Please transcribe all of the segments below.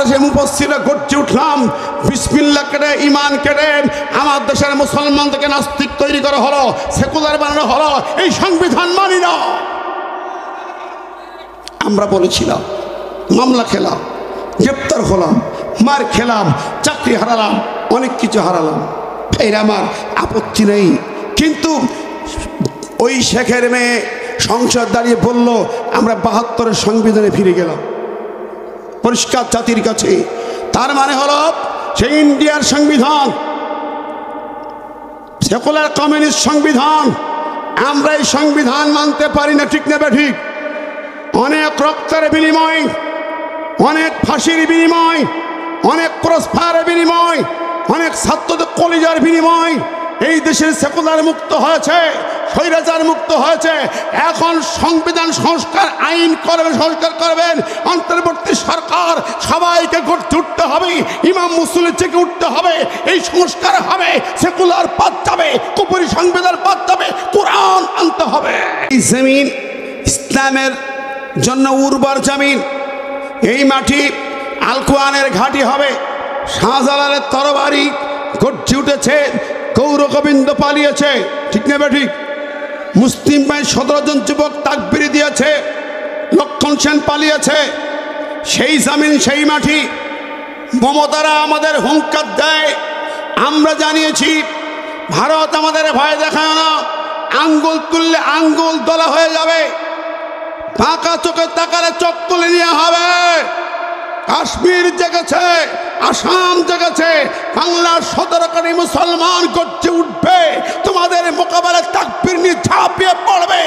দেশে মুফাসসিররা গর্জে উঠলাম, বিসমিল্লাহ কেটে ইমান কেটে আমার দেশের মুসলমানদেরকে নাস্তিক তৈরি করা হলো, সেকুলার বানানো হলো, এই সংবিধান মানি না। আমরা বলেছিলাম, মামলা খেলাম, গ্রেপ্তার হলাম, মার খেলাম, চাকরি হারালাম, অনেক কিছু হারালাম, এর আমার আপত্তি নেই। কিন্তু ওই শেখের মেয়ে সংসদ দাঁড়িয়ে বলল আমরা ৭২-এর সংবিধানে ফিরে গেলাম, পরিষ্কার জাতির কাছে। তার মানে হলো সেই ইন্ডিয়ার সংবিধান, সেকুলার কমিউনিস্ট সংবিধান, আমরা এই সংবিধান মানতে পারি না, ঠিক না ঠিক? অনেক রক্তের বিনিময়, অনেক ফাঁসির বিনিময়, অনেক ক্রসফায়ারের বিনিময়, অনেক ছাত্রদের কলিজার বিনিময় এই দেশের সেকুলার মুক্ত হয়েছে, স্বৈরাচার মুক্ত হয়েছে। এখন সংবিধান সংস্কার আইন করবেন, সংস্কার করবেন, অন্তর্বর্তী সরকার সবাইকে গড়তে উঠতে হবে, ইমাম মুসল্লি থেকে উঠতে হবে, এই সংস্কার হবে, সেকুলার বাদ যাবে, কুফরি সংবিধান বাদ যাবে, কোরআন আনতে হবে। এই জমিন ইসলামের জন্য উর্বর জমিন, এই মাটি আল কোরআনের ঘাঁটি হবে। শাহজালালের তরবারি গর্জে উঠেছে, গৌর গোবিন্দ পালিয়েছে, ঠিক না ঠিক? মুসলিম ভাই ১৭ জন যুবক তাকবীর দিয়েছে, লক্ষণ সেন পালিয়েছে। সেই জমিন, সেই মাটি মমতারা আমাদের হুঙ্কার দেয়, আমরা জানিয়েছি ভারত আমাদের ভয় দেখায় না, আঙ্গুল তুললে আঙ্গুল দলা হয়ে যাবে, ফাঁকা চোখে তাকালে চোখ তুলে নেওয়া হবে। কাশ্মীর জেগেছে, আসাম জেগেছে, বাংলার ১৭ কোটি মুসলমান গর্জে উঠবে, তোমাদের মোকাবেলায় তাকবীর নিয়ে ঝাঁপিয়ে পড়বে।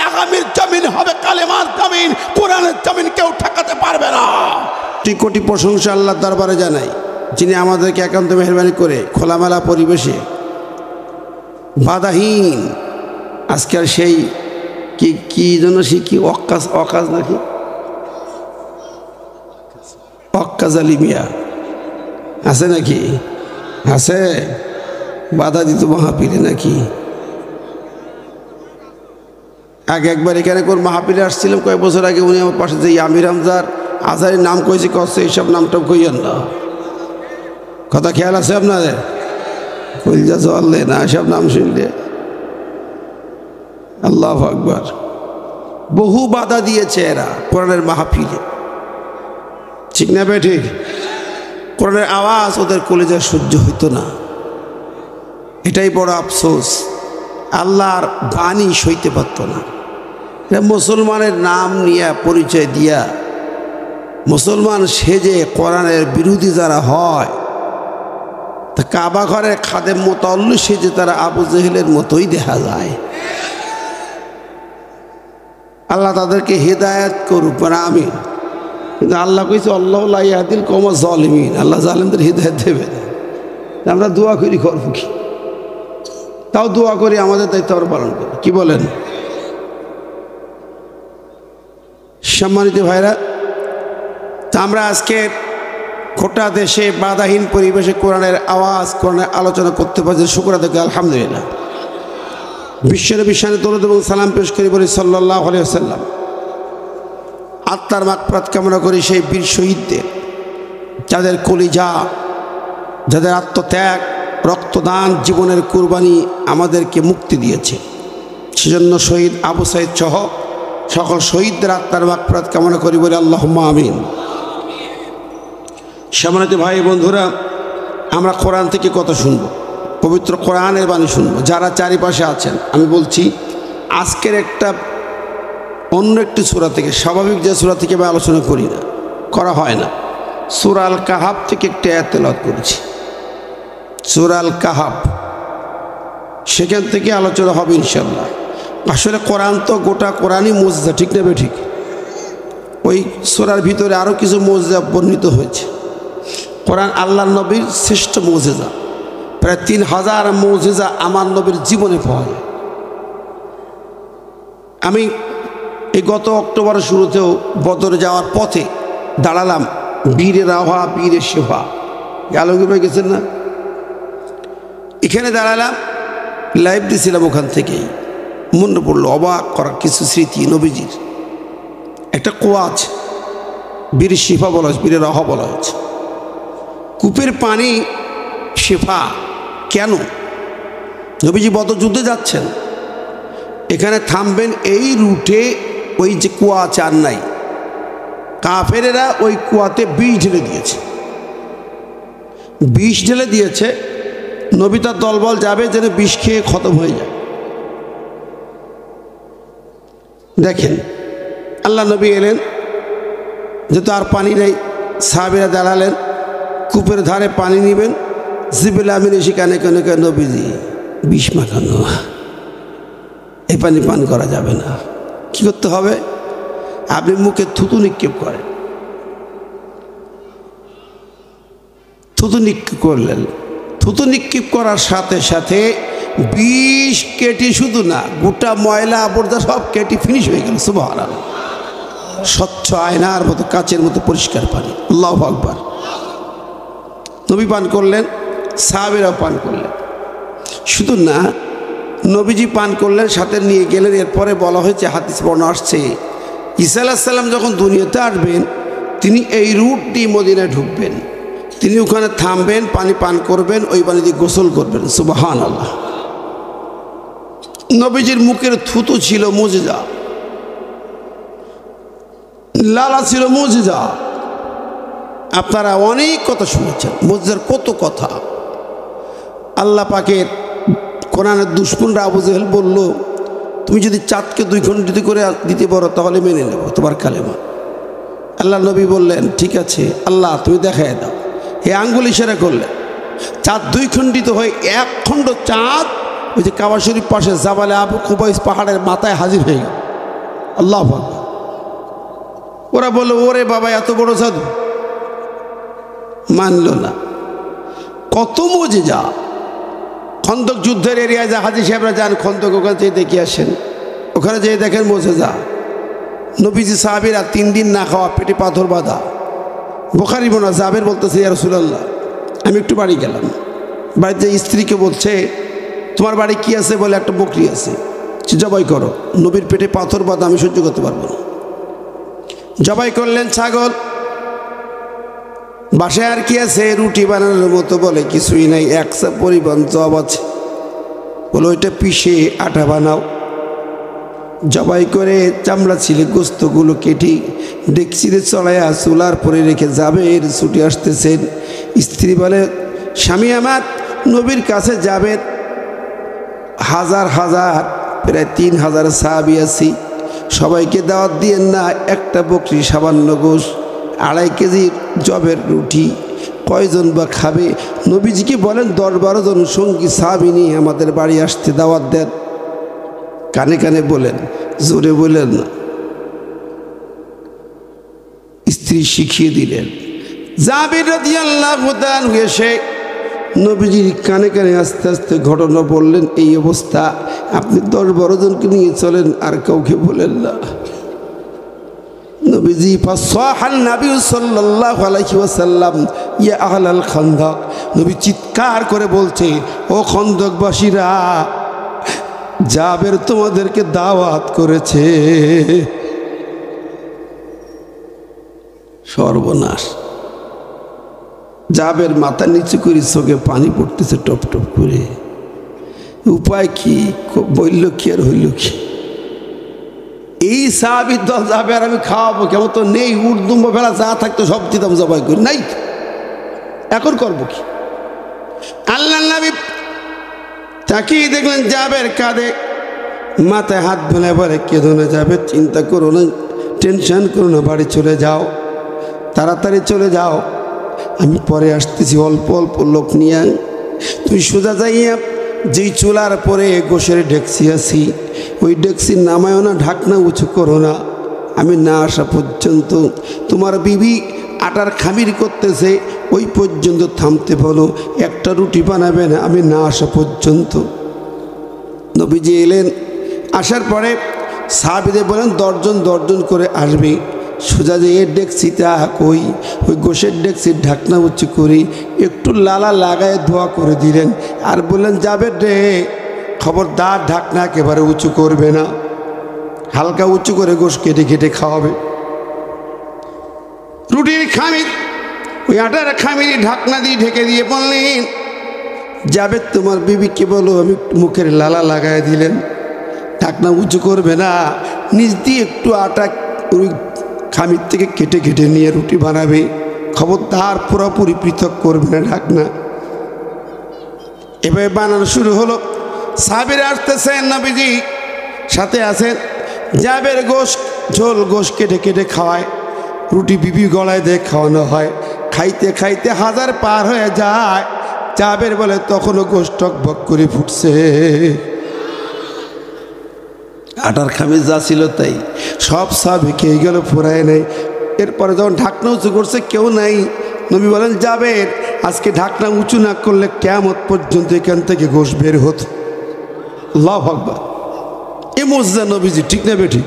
আগামীর জমিন হবে কালেমার জমিন, কোরআনের জমিন কেউ ঠেকাতে পারবে না। কোটি কোটি প্রশংসা আল্লাহর দরবারে জানাই, যিনি আমাদেরকে একান্ত মেহেরবানি করে খোলামেলা পরিবেশে বাধাহীন আজকের সেই কি জন্য শিখি অকাজ নাকি অক্কাজ আলী মিয়া আছে নাকি? আছে, বাধা দিত মাহাপীরে নাকি? আগে একবার এখানে কোন মাহাপীরে আসছিলাম কয়েক বছর আগে, উনি আমার পাশে যে আমির হামজার আজহারের নাম কয়েছে, কচ্ছে এইসব নামটা কইয়েন না, কথা খেয়াল আছে আপনাদের? কইলজা চললে না এসব নাম শুনলে। আল্লাহু আকবার। বহু বাধা দিয়েছে এরা কোরআনের মাহফিলে, ঠিক না বে ঠিক? কোরআনের আওয়াজ ওদের কলেজায় সহ্য হইতো না, এটাই বড় আফসোস। আল্লাহর বাণী সইতে পারত না। মুসলমানের নাম নিয়ে পরিচয় দিয়া মুসলমান সেজে কোরআনের বিরোধী যারা হয়, তা কাবা ঘরে খাদেম মোতাল্লি সেজে তারা আবু জেহেলের মতোই দেখা যায়। আল্লাহ তাদেরকে হেদায়েত করুক, আমিন। কিন্তু আল্লাহ কইছে আল্লাহু লা ইয়াহদিল কওমা যালিমিন, আল্লাহ জালেমদের হেদায়েত দেবে না। আমরা দোয়া করি, করব কি? তাও দোয়া করি, আমাদের দায়িত্ব আমরা পালন করি। কি বলেন? সম্মানিত ভাইরা, তা আমরা আজকে গোটা দেশে বাধাহীন পরিবেশে কোরআনের আওয়াজ, কোরআনের আলোচনা করতে পারছি, শুকর আদায় করি, আলহামদুলিল্লাহ। বিশ্বনবী শানে দরুদ এবং সালাম পেশ করি, বলি সাল্লাল্লাহু আলাইহি ওয়াসাল্লাম। আত্মার মাগফিরাত কামনা করি সেই বীর শহীদদের, যাদের কলিজা, যাদের আত্মত্যাগ, রক্তদান, জীবনের কুরবানি আমাদেরকে মুক্তি দিয়েছে। সেজন্য শহীদ আবু সাঈদ সহ সকল শহীদদের আত্মার মাগফিরাত কামনা করি, বলে আল্লাহুম্মা আমিন। সম্মানিত ভাই বন্ধুরা, আমরা কোরআন থেকে কথা শুনবো, পবিত্র কোরআনের বাণী শুনবো। যারা চারিপাশে আছেন, আমি বলছি আজকের একটা অন্য একটি সূরা থেকে, স্বাভাবিক যে সূরা থেকে আমি আলোচনা করি না, করা হয় না, সূরা আল কাহাফ থেকে একটি আয়াত তেলাওয়াত করেছি। সূরা আল কাহাফ, সেখান থেকে আলোচনা হবে ইনশাআল্লাহ। আসলে কোরআন তো গোটা কোরআনই মুজিজা, ঠিক না বে ঠিক? ওই সূরার ভিতরে আরও কিছু মুজিজা বর্ণিত হয়েছে। কোরআন আল্লাহর নবীর শ্রেষ্ঠ মুজিজা, প্রায় ৩,০০০ মুজিজা আমার নবীর জীবনে পাওয়া যায়। আমি এই গত অক্টোবরের শুরুতেও বদরে যাওয়ার পথে দাঁড়ালাম, বীরে রাহা বীরে শেফা, আলমগীর গেছেন না, এখানে দাঁড়ালাম, লাইভ দিয়েছিলাম ওখান থেকেই। মনে পড়লো অবাক করা কিছু স্মৃতি নবীজির। একটা কুয়া আছে, বীর শিফা বলা হয়েছে, বীরের রহ বলা হয়েছে। কূপের পানি শিফা কেন? নবীজি বদরযুদ্ধে যাচ্ছেন, এখানে থামবেন, এই রুটে ওই যে কুয়া আছে আর নাই, কাফেরেরা ওই কুয়াতে বিষ ঢেলে দিয়েছে, বিষ ঢেলে দিয়েছে। নবী তার দলবল যাবে যেন বিষ খেয়ে খতম হয়ে যায়। দেখেন আল্লাহ নবী এলেন, যেহেতু আর পানি নেই, সাহাবীরা দাঁড়ালেন, কূপের ধারে পানি নেবেন। জিবরিল আমিন এসে কানে কানে কয়, নবীজি বিষ মাখানো, এই পানি পান করা যাবে না। কি করতে হবে? আপনি মুখে থুতু নিক্ষেপ করেন। থুতু নিক্ষেপ করলেন, থুতু নিক্ষেপ করার সাথে সাথে বিষ কেটে, শুধু না গোটা ময়লা আবর্জনা সব কেটে ফিনিশ হয়ে গেল। সুবহানাল্লাহ। স্বচ্ছ আয়নার মতো, কাচের মতো পরিষ্কার পানি। আল্লাহু আকবার। নবী পান করলেন, সাহাবীরাও পান করলেন। শুধু না, নবীজি পান করলেন, সাথে নিয়ে গেলেন। এরপরে বলা হয়েছে, হাদিস বর্ণনা আসছে, ঈসা আলাইহিস সালাম যখন দুনিয়াতে আসবেন, তিনি এই রুট দিয়ে মদিনায় ঢুকবেন, তিনি ওখানে থামবেন, পানি পান করবেন, ওই পানি দিয়ে গোসল করবেন। সুবহানাল্লাহ। নবীজির মুখের থুতু ছিল মুজিজা, লালা ছিল মুজিজা। আপনারা অনেক কথা শুনেছেন, মুজিজার কত কথা। আল্লাহ পাকের কোরআনের দুশমনরা আবু জেহেল বলল, তুমি যদি চাঁদকে 2 খণ্ডিত করে দিতে পারো তাহলে মেনে নেব তোমার কালেমা। আল্লাহ নবী বললেন, ঠিক আছে আল্লাহ তুমি দেখায় দাও। এ আঙ্গুল ইশারা করলেন, চাঁদ 2 খণ্ডিত হয়ে 1 খণ্ড চাঁদ ওই যে কাবা শরীফ পাশে জাবালে আবু কুবাইস পাহাড়ের মাথায় হাজির হয়ে গেল। আল্লাহু আকবার। ওরা বলল, ওরে বাবা এত বড় জাদু, মানল না। কত মুজিজা। খন্দক যুদ্ধের এরিয়ায় যা হাজী সাহেবরা যান, খন্দক ওখানে যেয়ে দেখে আসেন, ওখানে যেয়ে দেখেন মুজিজা। নবীজি সাহাবীরা 3 দিন না খাওয়া, পেটে পাথর বাঁধা। বুখারী বর্ণনা, জাবের বলতেছে, ইয়া রাসূলুল্লাহ আমি একটু বাড়ি গেলাম, বাড়িতে স্ত্রীকে বলছে, তোমার বাড়ি কি আছে? বলে একটা বকরি আছে, জবাই করো। নবীর পেটে পাথর বাঁধা, আমি সহ্য করতে পারবো না। জবাই করলেন ছাগল। বাসায় আর কি আছে? রুটি বানানোর মতো। বলে কিছুই নাই, 100 পরিমাণ জব আছে। বলে ওইটা পিষে আটা বানাও। জবাই করে চামড়া ছিলে গোস্তগুলো কেটে ডেকচিতে চড়াইয়া চুলার পরে রেখে জাবের ছুটে আসতেছেন। স্ত্রী বলে, স্বামী আমার নবীর কাছে যাবে, হাজার হাজার প্রায় 3000 সাহাবী আছি, সবাইকে দাওয়াত দিয়েন না। একটা বকরি, সামান্য গোশ, 2.5 কেজি জবের রুটি, কয়জন বা খাবে? নবীজিকে বলেন 10-12 জন সঙ্গী সাহাবী নিয়ে আমাদের বাড়ি আসতে দাওয়াত দেন। কানে কানে বলেন, জোরে বলেন না। স্ত্রী শিখিয়ে দিলেন। জাবের রাদিয়াল্লাহু তাআলা এসে নবীজির কানে কানে আস্তে আস্তে ঘটনা বললেন, এই অবস্থা, আপনি 10-12 জনকে নিয়ে চলেন, আর কাউকে বলেন না। নবীজি ফাসাহান নবী সাল্লাল্লাহু আলাইহি ওয়াসাল্লাম, ইয়া আহলাল খান্দক। নবী চিৎকার করে বলছে, ও খন্দকবাসীরা, জাবের তোমাদেরকে দাওয়াত করেছে। সর্বনাশ। জাবের মাথা নিচু করে চোখে পানি পড়তেছে টপ টপ করে। উপায় কি? বলল কি আর হইল কি? এই সাহাবীর দল যাবে আর আমি খাওয়াবো কেমন? তো নেই, উর্দুম্ব ফেলা যা থাকতো সব দিতাম, জবাই করি নাই। এখন করবো কি? আল্লাহ নবী তাকিয়ে দেখলেন জাবের কাঁধে, মাথায় হাত ফেলে বলে, কেঁদো না যাবে, চিন্তা করো না, টেনশন করো না, বাড়ি চলে যাও, তাড়াতাড়ি চলে যাও, আমি পরে আসতেছি, অল্প অল্প লোক নিয়ে। তুই সোজা যাইয়া যেই চুলার পরে গোশের ডেকসি আছি, ওই ডেকসির নামায়ও না, ঢাকনা উঁচু করো না, আমি না আসা পর্যন্ত। তোমার বিবি আটার খামির করতেছে, ওই পর্যন্ত থামতে বলো, একটা রুটি বানাবে না আমি না আসা পর্যন্ত। নবীজি এলেন, আসার পরে সাহাবীদের বলেন 10 জন করে আসবে। সোজা যে ডেকসিটা কই, ওই গোশের ডেকসির ঢাকনা উঁচু করে একটু লালা লাগায় ধোয়া করে দিলেন, আর বললেন, যাবে রে, খবরদার ঢাকনা একেবারে উঁচু করবে না, হালকা উঁচু করে গোশ কেটে কেটে খাওয়াবে। রুটির খামির, ওই আটার খামির ঢাকনা দিয়ে ঢেকে দিয়ে বললেন, যাবে তোমার বিবিকে বলো আমি মুখের লালা লাগাই দিলেন, ঢাকনা উঁচু করবে না, নিচ দিয়ে একটু আটা ওই খামির থেকে কেটে কেটে নিয়ে রুটি বানাবে, খবরদার পুরোপুরি পৃথক করবে না ঢাকনা। এভাবে বানানো শুরু হলো। সাহাবীরা আসতেছেন, নবীজি সাথে আছেন, জাবের গোশ ঝোল গোশ কেটে কেটে খাওয়ায়, রুটি বিবি গলায় দিয়ে খাওয়ানো হয়। খাইতে খাইতে হাজার পার হয়ে যায়। জাবের বলে তখনও গোশ টকবক করে ফুটছে। আটার খামিজ যা ছিল তাই সব সাহাবী খেয়ে গেল, ফুরায় নাই। এরপরে যখন ঢাকনা উঁচু করছে কেউ নাই, নবী বলেন, জাবের আজকে ঢাকনা উঁচু না করলে কিয়ামত পর্যন্ত এখান থেকে গোশ বের হতো। আল্লাহু আকবার। এ মুজিজা নবীজি, ঠিক না বেঠিক?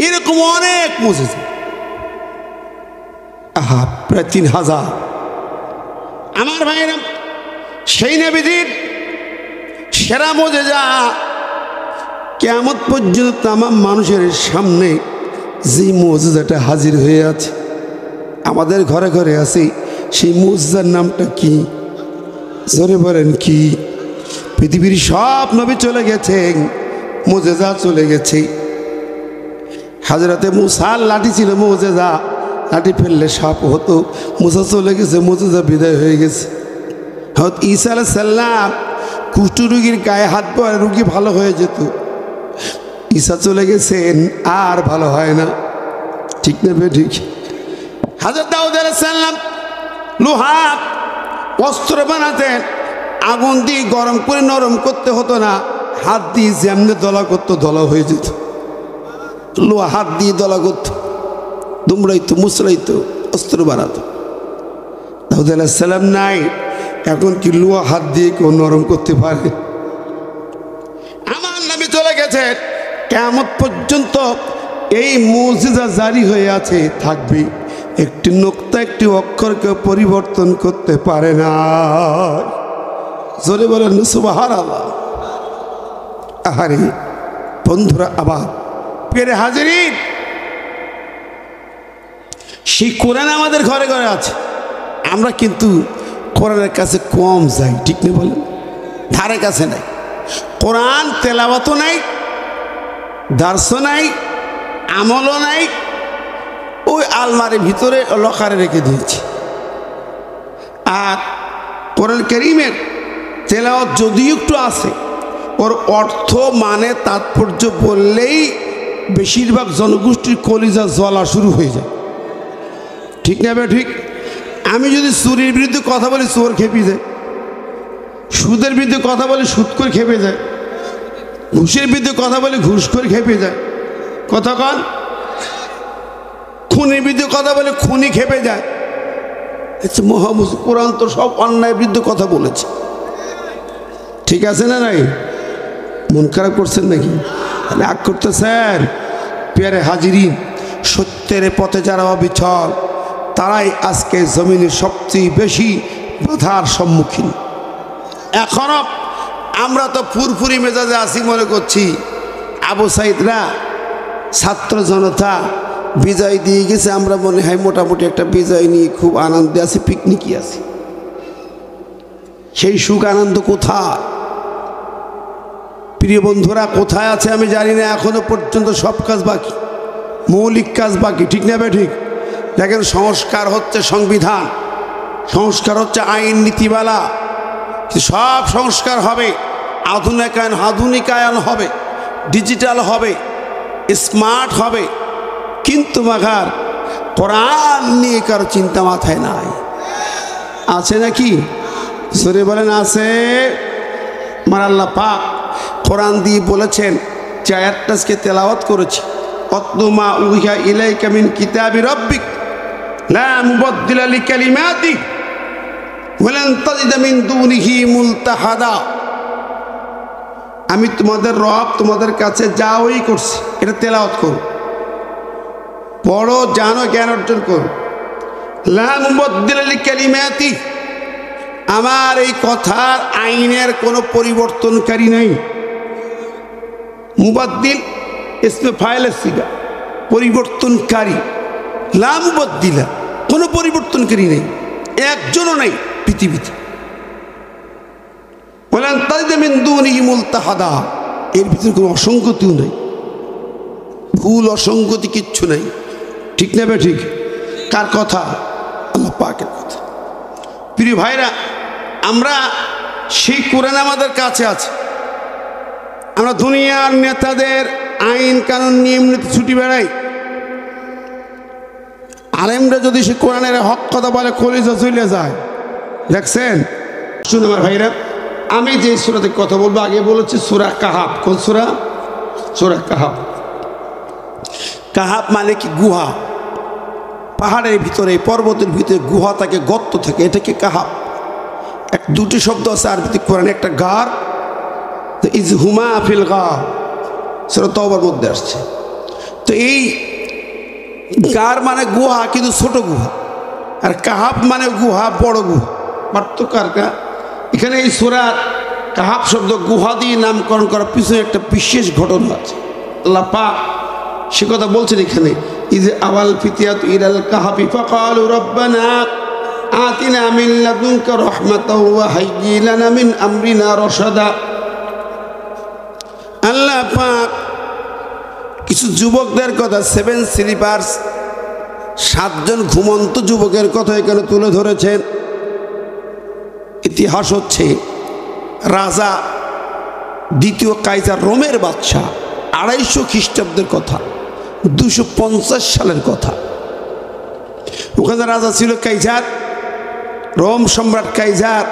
এরকম অনেক মুজিজা, আহা, প্রায় 3000। আমার ভাইয়েরা, সেই নবীজির সেরা মুজিজা কিয়ামত পর্যন্ত তামাম মানুষের সামনে যে মুজিজাটা হাজির হয়ে আছে, আমাদের ঘরে ঘরে আছে, সেই মুজিজার নামটা কি? জোরে বলেন কি? পৃথিবীর সব নবী চলে গেছেন, মুজিজা চলে গেছে। হযরতে মুসার লাঠি ছিল মুজিজা, লাঠি ফেললে সাপ হতো। মুসা চলে গেছে, মুজিজা বিদায় হয়ে গেছে। হযরত ঈসা আলাইহিস সালাম কুষ্ঠ রোগীর গায়ে হাত পরে রোগী ভালো হয়ে যেত। ঈসা চলে গেছেন, আর ভালো হয় না, ঠিক না বেঠিক? হযরত দাউদ আলাইহিস সালাম লোহা অস্ত্র বানাতেন, আগুন দিয়ে গরম করে নরম করতে হতো না, হাত দিয়ে যেমনি দলা করতো দলা হয়ে যেত। লোহা হাত দিয়ে দলা করতো, দুমড়াইতো মুচড়াইতো, অস্ত্র বানাতো। দাউদ আলাইহিস সালাম নাই, এখন কি লোহা হাত দিয়ে কেউ নরম করতে পারে? আমার নবী চলে গেছে, কিয়ামত পর্যন্ত এই মুজিজা জারি হয়ে আছে, থাকবে। একটি নোক্তা, একটি অক্ষরকে পরিবর্তন করতে পারে না। জোরে বলেন সুবহানাল্লাহ। আহারে বন্ধুরা, আবার পেরে হাজিরিন, সেই কোরআন আমাদের ঘরে ঘরে আছে, আমরা কিন্তু কোরআনের কাছে কম যাই, ঠিক না বলেন? ধারে কাছে নাই। কোরআন তেলাওয়াতও নাই, দার্সও নাই, আমলও নাই, ওই আলমারির ভিতরে লকারে রেখে দিয়েছি। আর কোরআন কারীমের তেলাওয়াত যদিও একটু আছে, ওর অর্থ মানে তাৎপর্য বললেই বেশিরভাগ জনগোষ্ঠীর কলিজা জ্বলা শুরু হয়ে যায়, ঠিক না ঠিক? আমি যদি চুরির বিরুদ্ধে কথা বলি, চোর খেপে যায়। সুদের বিরুদ্ধে কথা বলি, সুদ করে খেপে যায়। ঘুষের বিরুদ্ধে কথা বলি, ঘুষ করে খেপে যায়। কথা কন? খুনের বিরুদ্ধে কথা বলে খুনি খেপে যায়। আচ্ছা, মহামুজ কোরআন তো সব অন্যায়ের বিরুদ্ধে কথা বলেছে, ঠিক আছে না? নাই মন খারাপ করছেন নাকি? রাগ করতেছেন? পেয়ারে হাজিরিন, সত্যের পথে যারা অবিচল, তারাই আজকে জমিনের সবচেয়ে বেশি বাধার সম্মুখীন। এখনো আমরা তো ফুরফুরি মেজাজে আছি মনে করছি, আবু সাইদরা ছাত্র জনতা বিজয় দিয়ে গেছে, আমরা মনে হয় মোটামুটি একটা বিজয় নিয়ে খুব আনন্দে আছি, পিকনিকই আছি। সেই সুখ আনন্দ কোথায়? প্রিয় বন্ধুরা, কোথায় আছে আমি জানি না। এখনো পর্যন্ত সব কাজ বাকি, মৌলিক কাজ বাকি, ঠিক না বে ঠিক? দেখেন, সংস্কার হচ্ছে সংবিধান, সংস্কার হচ্ছে আইন নীতিমালা, সব সংস্কার হবে, আধুনিকায়ন হবে, ডিজিটাল হবে, স্মার্ট হবে, কিন্তু মাগার কোরআন নিয়ে কারো চিন্তা মাথায় নাই। আছে নাকি? সরে বলেন আছে? আমার আল্লাহ পাক কোরআন দিয়ে বলেছেন, যে আয়াতটাকে তেলাওয়াত করেছি, অতলু মা উহিয়া ইলাইকা মিন কিতাবি রাব্বিক লা মুবাদদিলা লিকালিমাতি ওয়া লান তাজিদা মিন দুনিহি মুলতাহাদা। আমি তোমাদের রব তোমাদের কাছে যা ওই করছি, এটা তেলাওয়াত করো, পড়ো, জানো, জ্ঞান অর্জন করো। লা মুবাদদিলা লিকালিমাতি, আমার এই কথার আইনের কোনো পরিবর্তনকারী নাই। মুবাদ্দিল ইসমে ফাইল সিগা, পরিবর্তনকারী। লা মুবাদ্দিলা, কোনো পরিবর্তনকারী নেই, একজনও নেই পৃথিবীতে। বলেন তাজদামিন দুনিহি মুলতাহাদা, এর ভিতরে কোনো অসঙ্গতিও নেই, ভুল অসঙ্গতি কিচ্ছু নেই। ঠিক না ঠিক? কার কথা? আল্লাহ পাকের কথা। প্রিয় ভাইরা, আমরা সেই কোরআন আমাদের কাছে আছে। আমরা দুনিয়ার নেতাদের আইন কানুন নিয়ম নীতি ছুটি বেড়াই, আলেমরা যদি সে কোরআনের হক কথা বলে কলিজা চলে যায়। দেখছেন? শুনুন আমার ভাইরা, আমি যে সূরাতে কথা বলবো আগে বলেছি সূরা কাহাফ। কোন সূরা? সূরা কাহাফ। কাহাফ মানে কি? গুহা। পাহাড়ের ভিতরে, পর্বতের ভিতরে গুহা থাকে, গর্ত থাকে, এটাকে কাহাফ। দুটি শব্দ আছে আরবিতে কোরআনে, একটা গার, ইজ হুমা ফিল গার, সেটা তওবার মধ্যে আসছে। তো এই গার মানে গুহা, কিন্তু ছোট গুহা, আর কাহাফ মানে গুহা, বড় গুহা। পার্থক্য এখানে এই সূরার কাহাফ শব্দ গুহা দিয়ে নামকরণ করার পিছনে একটা বিশেষ ঘটনা আছে। আল্লাহ পাক সে কথা বলছেন এখানে, ইজ আওয়াল ফিতিয়াতু ইলাল কাহাফি ফাকালু রব্বানা আতিনা মিন লাদুনকা রাহমাতাও ওয়া হাইয়্যি লানা মিন আমরিনা রশাদা। আল্লাহ পাক কিছু যুবকদের কথা, 7 স্লিপার্স, 7 জন ঘুমন্ত যুবকের কথা এখানে তুলে ধরেছেন। ইতিহাস হচ্ছে রাজা দ্বিতীয় কাইজার, রোমের বাদশাহ, 250 খ্রিস্টাব্দের কথা, 250 সালের কথা। ওখানে রাজা ছিল কাইজার, রোম সম্রাট কাইজার।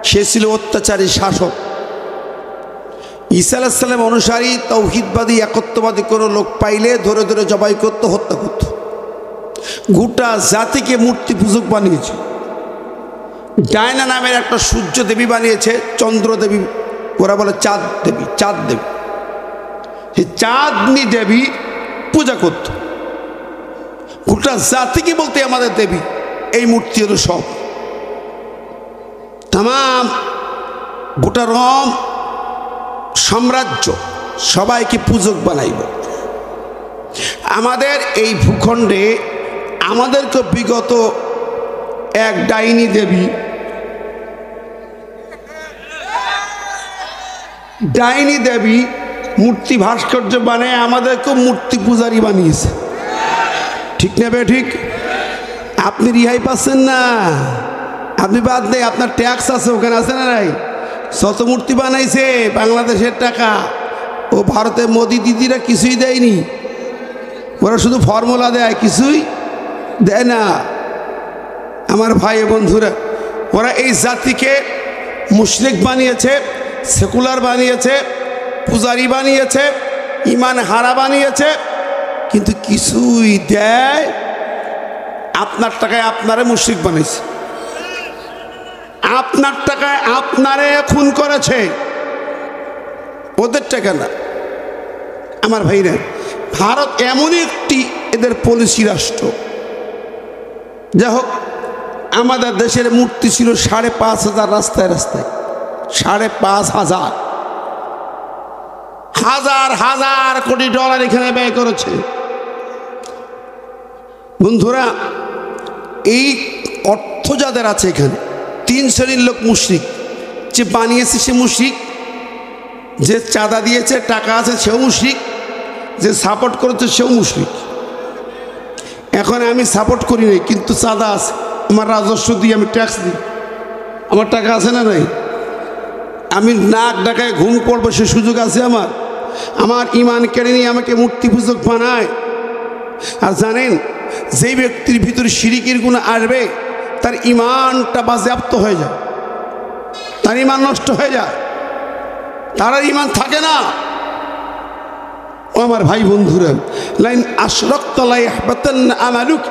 সে ছিল অত্যাচারী শাসক। ঈসা আলাইহিস সালাম অনুসারী তাওহীদবাদী একত্ববাদী কোনো লোক পাইলে ধরে ধরে জবাই করত, হত্যা করত। গোটা জাতিকে মূর্তি পূজক বানিয়েছে। ডায়না নামের একটা সূর্য দেবী বানিয়েছে, চন্দ্র দেবী, ওরা বলে চাঁদ দেবী, চাঁদ দেবী। সেই চাঁদনি দেবী পূজা করত। গোটা জাতিকে বলতে আমাদের দেবী, এই মূর্তি হলো সব। তামাম গোটা রোম সাম্রাজ্য সবাইকে পূজক বানাইব। আমাদের এই ভূখণ্ডে আমাদেরকে বিগত এক ডাইনি দেবী, ডাইনি দেবী মূর্তি ভাস্কর্য বানায় আমাদেরকে মূর্তি পূজারী বানিয়েছে। ঠিক না বে ঠিক? আপনি রিহাই পাচ্ছেন না, আপনি বাদ নেই, আপনার ট্যাক্স আছে, ওখানে আছে না নাই? শত মূর্তি বানাইছে বাংলাদেশের টাকা। ও ভারতের মোদি দিদিরা কিছুই দেয়নি, ওরা শুধু ফর্মুলা দেয়, কিছুই দেয় না। আমার ভাই বন্ধুরা, ওরা এই জাতিকে মুশরিক বানিয়েছে, সেকুলার বানিয়েছে, পূজারি বানিয়েছে, ইমান হারা বানিয়েছে, কিন্তু কিছুই দেয়। আপনার টাকায় আপনারে মুশরিক বানিয়েছে, আপনার টাকায় আপনারে খুন করেছে, ওদের টাকা না। আমার ভাইরা, ভারত এমনই একটি এদের পলিসি রাষ্ট্র। যাই হোক, আমাদের দেশের মূর্তি ছিল 5,500 রাস্তায় রাস্তায়, 5,500, হাজার হাজার কোটি ডলার এখানে ব্যয় করেছে। বন্ধুরা, এই অর্থ যাদের আছে এখানে, 3 শ্রেণীর লোক মুশরিক। যে বানিয়েছে সে মুশরিক, যে চাঁদা দিয়েছে, টাকা আছে, সেও মুশরিক, যে সাপোর্ট করেছে সেও মুশরিক। এখন আমি সাপোর্ট করি নাই, কিন্তু চাঁদা আছে, আমার রাজস্ব দিই, আমি ট্যাক্স দিই, আমার টাকা আছে না নাই? আমি নাক ডাকায় ঘুম পড়বো সে সুযোগ আছে আমার? আমার ইমান কেড়ে নিয়ে আমাকে মূর্তি পূজক বানায়। আর জানেন, যেই ব্যক্তির ভিতরে শিরিকের গুনাহ আসবে তার ইমানটা বাজেয়াপ্ত হয়ে যায়, তার ইমান নষ্ট হয়ে যায়, তার আর ইমান থাকে না। ও আমার ভাই বন্ধুরা, লাইন আশরাকতা লা ইয়াহবাতান্না আমালুক,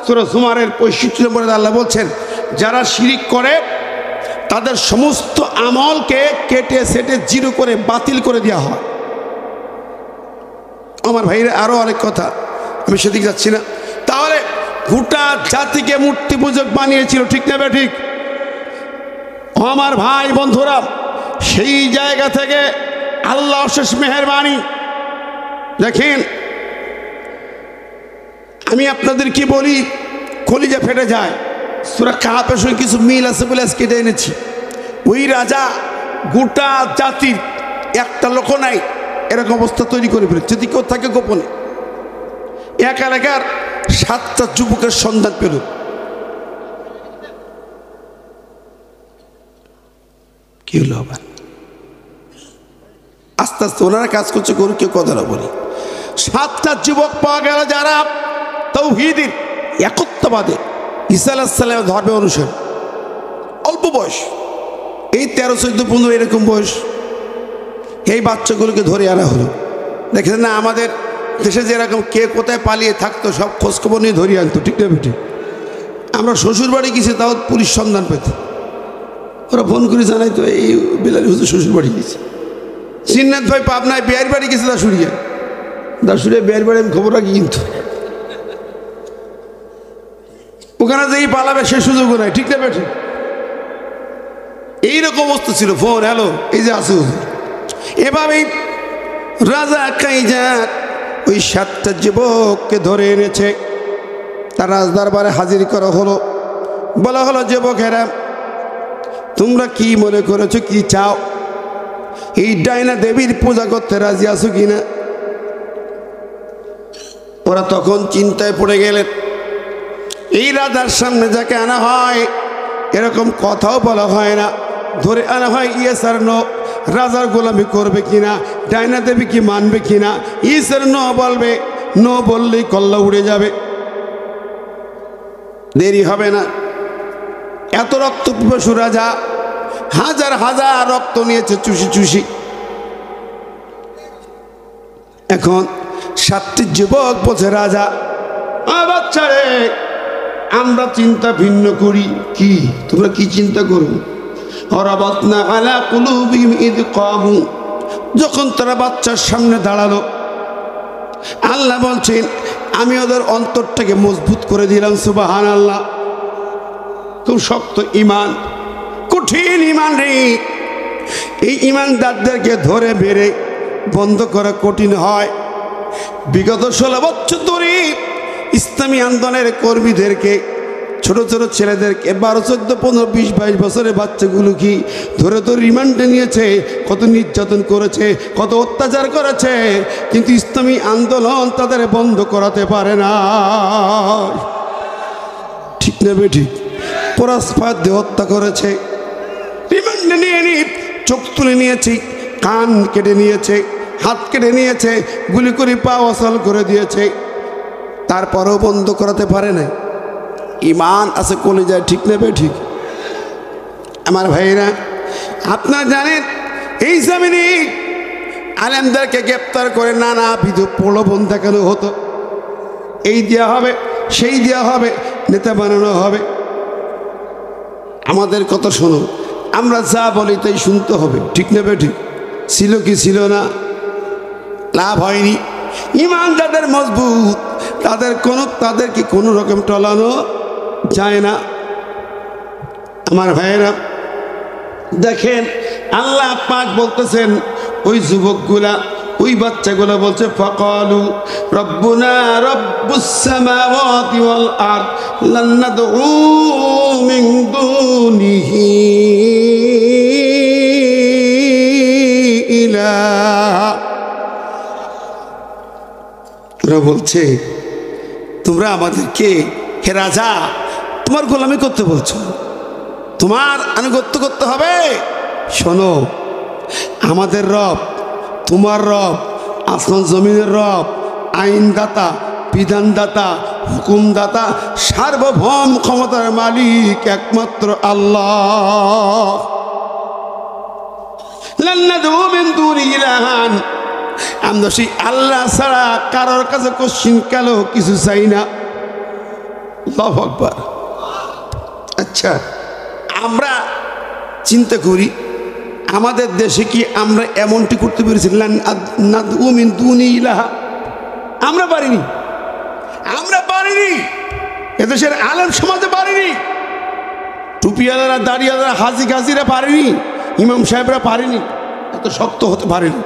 সূরা জুমারের 65 নম্বরে আল্লাহ বলছেন, যারা শিরিক করে তাদের সমস্ত আমলকে কেটে সেটে জিরো করে বাতিল করে দেওয়া হয়। আমার ভাইরা, আরো অনেক কথা, আমি সেদিকে যাচ্ছি না। তাহলে গোটা জাতিকে মূর্তি পূজক বানিয়েছিল, ঠিক না ঠিক? আমার ভাই বন্ধুরা, সেই জায়গা থেকে আল্লাহ অশেষ মেহেরবানি। দেখেন, আমি আপনাদের কি বলি, কলিজা ফেটে যায়। সূরা কাহাফের সঙ্গে কিছু মিল আছে বলে আজকে এটা এনেছি। ওই রাজা গোটা জাতির একটা লোক নাই এরকম অবস্থা তৈরি করে ফেলেছে, যদি কেউ থাকে গোপনে। এক এলাকার 7টা যুবকের সন্ধান পেল। কি হলো আবার? আস্তে আস্তে ওনারা কাজ করছে, করুক, কেউ কথা না বলি। 7টা যুবক পাওয়া গেল যারা তাওহীদের একত্ববাদে ঈসা আলাইহিস সালামের ধর্মের অনুসারী, অল্প বয়স, এই 13, 14, 15 এরকম বয়স। এই বাচ্চাগুলোকে ধরে আনা হলো। দেখেন না, আমাদের দেশে যেরকম কে কোথায় পালিয়ে থাকতো সব খোঁজখবর নিয়ে ধরিয়ে আনতো, ঠিক না বেটি? আমরা শ্বশুর বাড়ি গেছি, তাও পুলিশ সন্ধান পেত। ওরা ফোন করে জানাই তো এই বিলালি হুজুর শ্বশুর বাড়ি গেছে। সিন্নাত ভাই পাবনায় বিয়ের বাড়ি গেছে, দাসুরিয়া বিয়ের বাড়ি আমি খবর রাখি, কিন্তু ওখানে যেই পালাবে সে সুযোগও নাই, ঠিক না বেটি? এইরকম অবস্থা ছিল। ফোন, হ্যালো, এই যে আছে হুজুর। এভাবেই রাজা কাইজার ওই 7টা যুবককে ধরে এনেছে, তার রাজদরবারে হাজির করা হলো। বলা হলো, যুবকেরা তোমরা কি মনে করেছো, কি চাও? এই ডাইনা দেবীর পূজা করতে রাজি আছো কিনা? ওরা তখন চিন্তায় পড়ে গেলেন। এই রাজার সামনে যাকে আনা হয় এরকম কথাও বলা হয় না, ধরে আনা হয় ইয়েস আর নো। রাজার গোলামি করবে কিনা, ডাইনা দেবী কি মানবে কিনা, ইয়েস আর নো বলবে, নো বললেই কল্লা উড়ে যাবে, দেরি হবে না। এত রক্ত পিপাসু রাজা, হাজার হাজার রক্ত নিয়েছে চুষি চুষি। এখন 7টি যুবক বলছে, রাজা বাচ্চা রে, আমরা চিন্তা ভিন্ন করি। কি তোমরা কি চিন্তা করো? রাবাতনা আলা কুলুবিহিম ইয কামু, যখন তারা বাচ্চার সামনে দাঁড়ালো, আল্লাহ বলছেন আমি ওদের অন্তরটাকে মজবুত করে দিলাম। সুবহানাল্লাহ। খুব শক্ত ইমান, কঠিন ইমান রে। এই ইমানদারদেরকে ধরে বেড়ে বন্ধ করা কঠিন হয়। বিগত 16 বছর ধরে ইসলামী আন্দোলনের কর্মীদেরকে, ছোট ছোট ছেলেদেরকে, 12, 14, 15, 20, 22 বছরের বাচ্চাগুলো কি ধরে ধরে রিমান্ডে নিয়েছে, কত নির্যাতন করেছে, কত অত্যাচার করেছে, কিন্তু ইসলামী আন্দোলন তাদের বন্ধ করাতে পারে না, ঠিক না বেঠিক? পরস্পর দিয়ে হত্যা করেছে, রিমান্ডে নিয়ে চোখ তুলে নিয়েছে, কান কেটে নিয়েছে, হাত কেটে নিয়েছে, গুলি করে পা অচল করে দিয়েছে, তারপরেও বন্ধ করাতে পারে না। ইমান আছে কলিজায়, ঠিক না বেঠিক? আমার ভাইরা, আপনারা জানেন এই জমিনে আলেমদেরকে গ্রেপ্তার করে নানাবিধ প্রলোভন দেখানো হতো। এই দেওয়া হবে, সেই দেওয়া হবে, নেতা বানানো হবে। আমাদের কথা শোনো, আমরা যা বলি তাই শুনতে হবে, ঠিক না বেঠিক? ছিল কি ছিল না? লাভ হয়নি। ইমান যাদের মজবুত তাদেরকে কোনো রকম টলানো যায় না। আমার ভাইয়েরা দেখেন, আল্লাহ পাক বলতেছেন ওই যুবকগুলা, ওই বাচ্চাগুলা বলছে, ফাকালু রব্বুনা রব্বুস সামাওয়াতি ওয়াল আরদ লান নাদউ মিন দুনিহি ইলাহা। ওরা বলছে, তোমরা আমাদেরকে, হে রাজা, তোমার গোলামি করতে বলছো, তোমার আনুগত্য করতে হবে। শোনো, আমাদের রব, তোমার রব, আসমান জমিনের রব, আইনদাতা, বিধানদাতা, হুকুমদাতা, সার্বভৌম ক্ষমতার মালিক একমাত্র আল্লাহ। লান নাদউ মিন দুনিহি ইলাহান, আমরা সেই আল্লাহ ছাড়া কারোর কাছে কোশ্চিন কালো কিছু চাই না। আল্লাহু আকবার। আচ্ছা, আমরা চিন্তা করি আমাদের দেশে কি আমরা এমনটি করতে পেরেছি? নাদউ মিন দুনিহি ইলাহা, আমরা পারিনি, আমরা পারিনি। এদেশের আলেম সমাজে পারিনি, টুপিওয়ালারা, দাড়িওয়ালারা, হাজি গাজিরা পারেনি, ইমাম সাহেবরা পারেনি, এত শক্ত হতে পারেনি।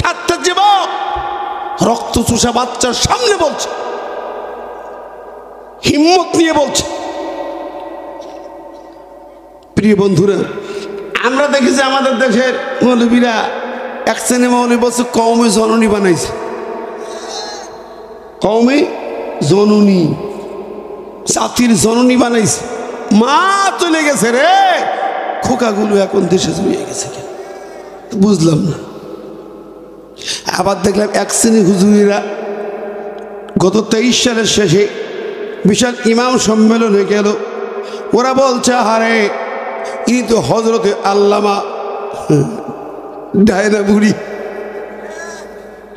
7টা যুবক রক্ত চুষা বাচ্চার সামনে বলছে, হিম্মত নিয়ে বলছে। প্রিয় বন্ধুরা, আমরা দেখেছি আমাদের দেশের মৌলবীরা এক শ্রেণী মৌলবী বলছে কওমে জননী বানাইছে। কওমে জননী, জাতির জননী বানাইছে। মা চলে গেছে রে, খোকাগুলো এখন দেশে চলে গেছে, বুঝলাম না। আবার দেখলাম এক শ্রেণী হুজুরিরা গত 23 সালের শেষে বিশাল ইমাম সম্মেলন হয়ে গেল। ওরা বলছে হারে ইনি তো হজরতে আল্লামা ডায়না বুড়ি,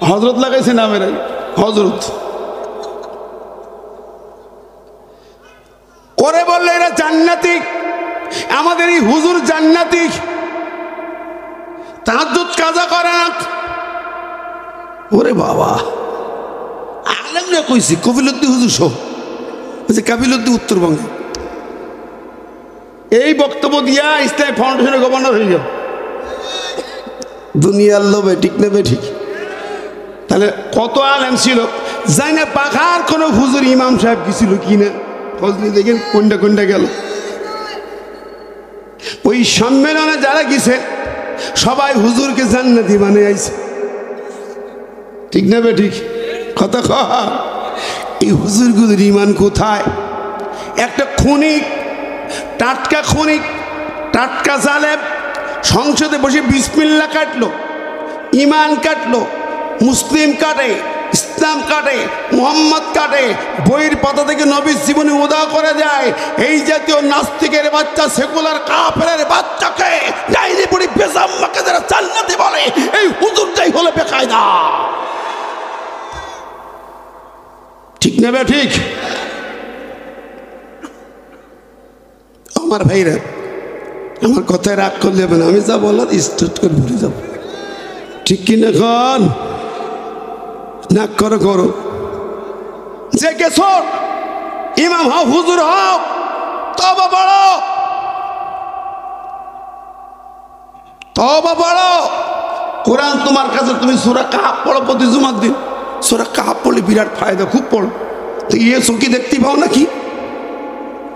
হজরত লাগাইছে নামের হজরত। ওরে বললে এরা জান্নাতিক, আমাদের এই হুজুর জান্নাতিক, তাহাজ্জুদ কাজা করে না। ওরে বাবা, আলেমরা কইছি কপিলউদ্দিন হুজুর সহ, কপিলউদ্দিন উত্তরবঙ্গে এই বক্তব্য দিয়া ইসলামী ফাউন্ডেশনের গভর্নর হয়ে গেল। দুনিয়ার লোভে, ঠিক নেবে ঠিক। তাহলে কত আলেম ছিল, যাই না পাখার কোন হুজুর ইমাম সাহেব গেছিল কিনা ফজলি দেখেন কোনটা কোনটা গেল। ওই সম্মেলনে যারা গেছে সবাই হুজুরকে জান্নাতি বানিয়ে আইছে, ঠিক নেবে ঠিক কথা কহ। এই হুজুরগুলোর ইমান কোথায়? একটা খুনিক, টাটকা খুনিক, টাটকা জালেম সংসদে বসে বিসমিল্লাহ কাটলো, ইমান কাটলো, মুসলিম কাটে, ইসলাম কাটে, মুহাম্মদ কাটে, বইয়ের পাতা থেকে নবীর জীবনে উদা করে যায়। এই জাতীয় নাস্তিকের বাচ্চা, সেকুলার কাফেরের বাচ্চাকে ডাইনি বুড়ি বেজাম্মাকে যারা জান্নাতি বলে, এই হুজুরটাই হলো বেকায়দা, ঠিক নেবে ঠিক। আমার ভাইরা, আমার কথায় রাগ করলে হবে না, আমি যা বলার স্টার্ট করে ভুলে যাব, ঠিক কিনা এখন না করো করো। যে গেছ ইমাম হও, হুজুর হও, তওবা পড়ো, তওবা পড়ো। কোরআন তোমার কাছে, তুমি সূরা কাহাফ পড়ো প্রতি জুমার দিন। সূরা কাহাফ পড়লে বিরাট ফায়দা, খুব পড়ো। তো ইয়ে চোখি দেখতে পাও নাকি?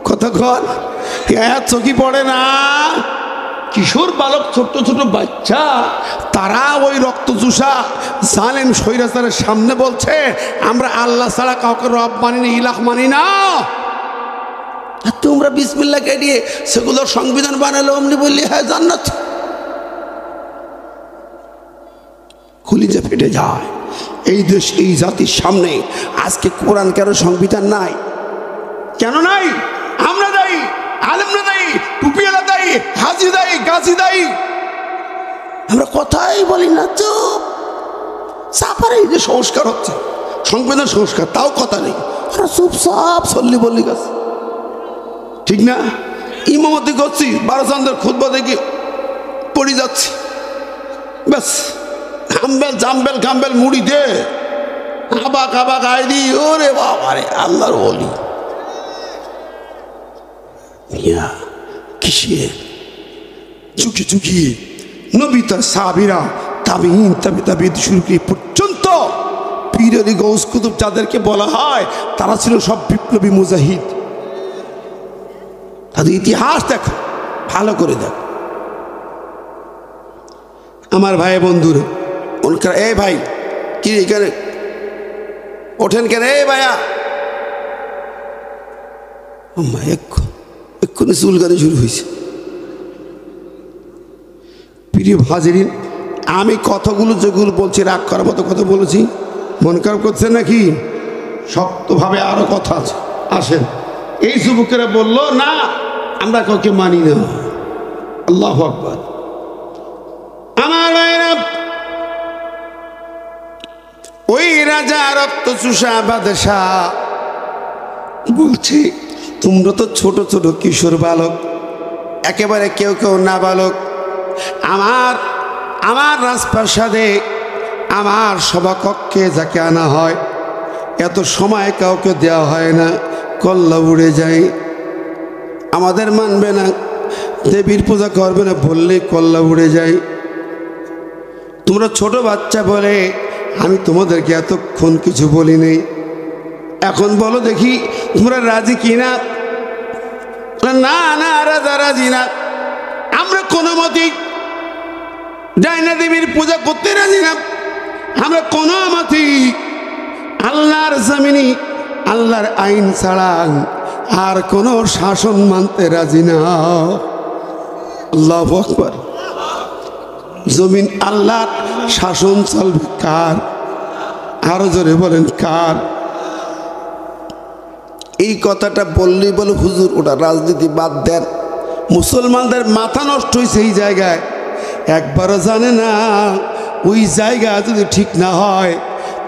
কথা কর, চোখি পড়ে না। কিশোর বালক, ছোট্ট ছোট বাচ্চা, তারা ওই রক্ত চুষা জালেম স্বৈরাচারের সামনে বলছে আমরা আল্লাহ ছাড়া কাউকে রব মানি না, ইলাহ মানি না। আর তোমরা বিসমিল্লাহ কাটিয়ে সেগুলোর সংবিধান বানালো, অমনি বললি হ্যাঁ জান্নাত। কলিজা ফেটে যায়। এই দেশ, এই জাতির সামনে আজকে কোরআন কেন, সংবিধান নাই কেন? নাই। আমরা দায়ী, আলেমরা দায়ী, টুপিওয়ালা দায়ী, হাজি দায়ী, গাজী দায়ী। আমরা কথাই বলি না, চুপ চাপার। এই যে সংস্কার হচ্ছে, সংবিধান সংস্কার, তাও কথা নেই, আমরা চুপচাপ চল্লি বললি গাছ, ঠিক না? ইমামতি করছি, 12 চন্দ্রের খুতবা দেখি পড়ে যাচ্ছি, ব্যাস হাম্বেল জাম্বেল গাম্বেল মুড়ি দে, আবাক আবাক আইডি। ওরে বাবারে, আল্লাহর ওলি কিসে চুকি চুকি নবী তার সাহাবীরা, তাবিঈন, তাবে তাবিঈন শুরু করে পর্যন্ত পীর আলী গৌস কুতুব যাদেরকে বলা হয়, তারা ছিল সব বিপ্লবী মুজাহিদ। তাদের ইতিহাস দেখো, ভালো করে দেখো। আমার ভাই বন্ধুরা, ওনকার এই ভাই কি এখানে ওঠেন কেন? এই ভাইয়া, এক্ষুনি চুলকানি শুরু হয়েছে। প্রিয় হাজিরিন, আমি কথাগুলো যেগুলো বলছি রাগ করার মতো কথা বলেছি, মন খারাপ করছে নাকি? শক্তভাবে আরো কথা আছে, আসেন। এই যুবকেরা বলল না আমরা কাউকে মানি না। আল্লাহু আকবার। আমার ভাইরা, ওই রাজা রক্ত চুষা বাদশাহ বলছে তোমরা তো ছোট ছোট কিশোর বালক, একেবারে কেউ কেউ না বালক। আমার রাজপ্রাসাদে, আমার সভাকক্ষে যাকে আনা হয়, এত সময় কাউকে দেওয়া হয় না, কল্লা উড়ে যায়। আমাদের মানবে না, দেবীর পূজা করবে না বললেই কল্লা উড়ে যায়। তোমরা ছোট বাচ্চা বলে আমি তোমাদেরকে এতক্ষণ কিছু বলি নেই। এখন বলো দেখি তোমরা রাজি কিনা? না না, রাজি না, আমরা কোনো মতেই ডাইনা দেবীর পূজা করতে রাজি না, আমরা কোনো মতেই আল্লাহর জমিনে আল্লাহর আইন ছাড়া আর কোনো শাসন মানতে রাজি না। আল্লাহু আকবার। জমিন আল্লাহর, শাসন চলবে কার? আরো জোরে বলেন কার? এই কথাটা বললেই বলে হুজুর ওটা রাজনীতি বাদ দেন। মুসলমানদের মাথা নষ্ট হয়েছে এই জায়গায়, একবারও জানে না ওই জায়গা যদি ঠিক না হয়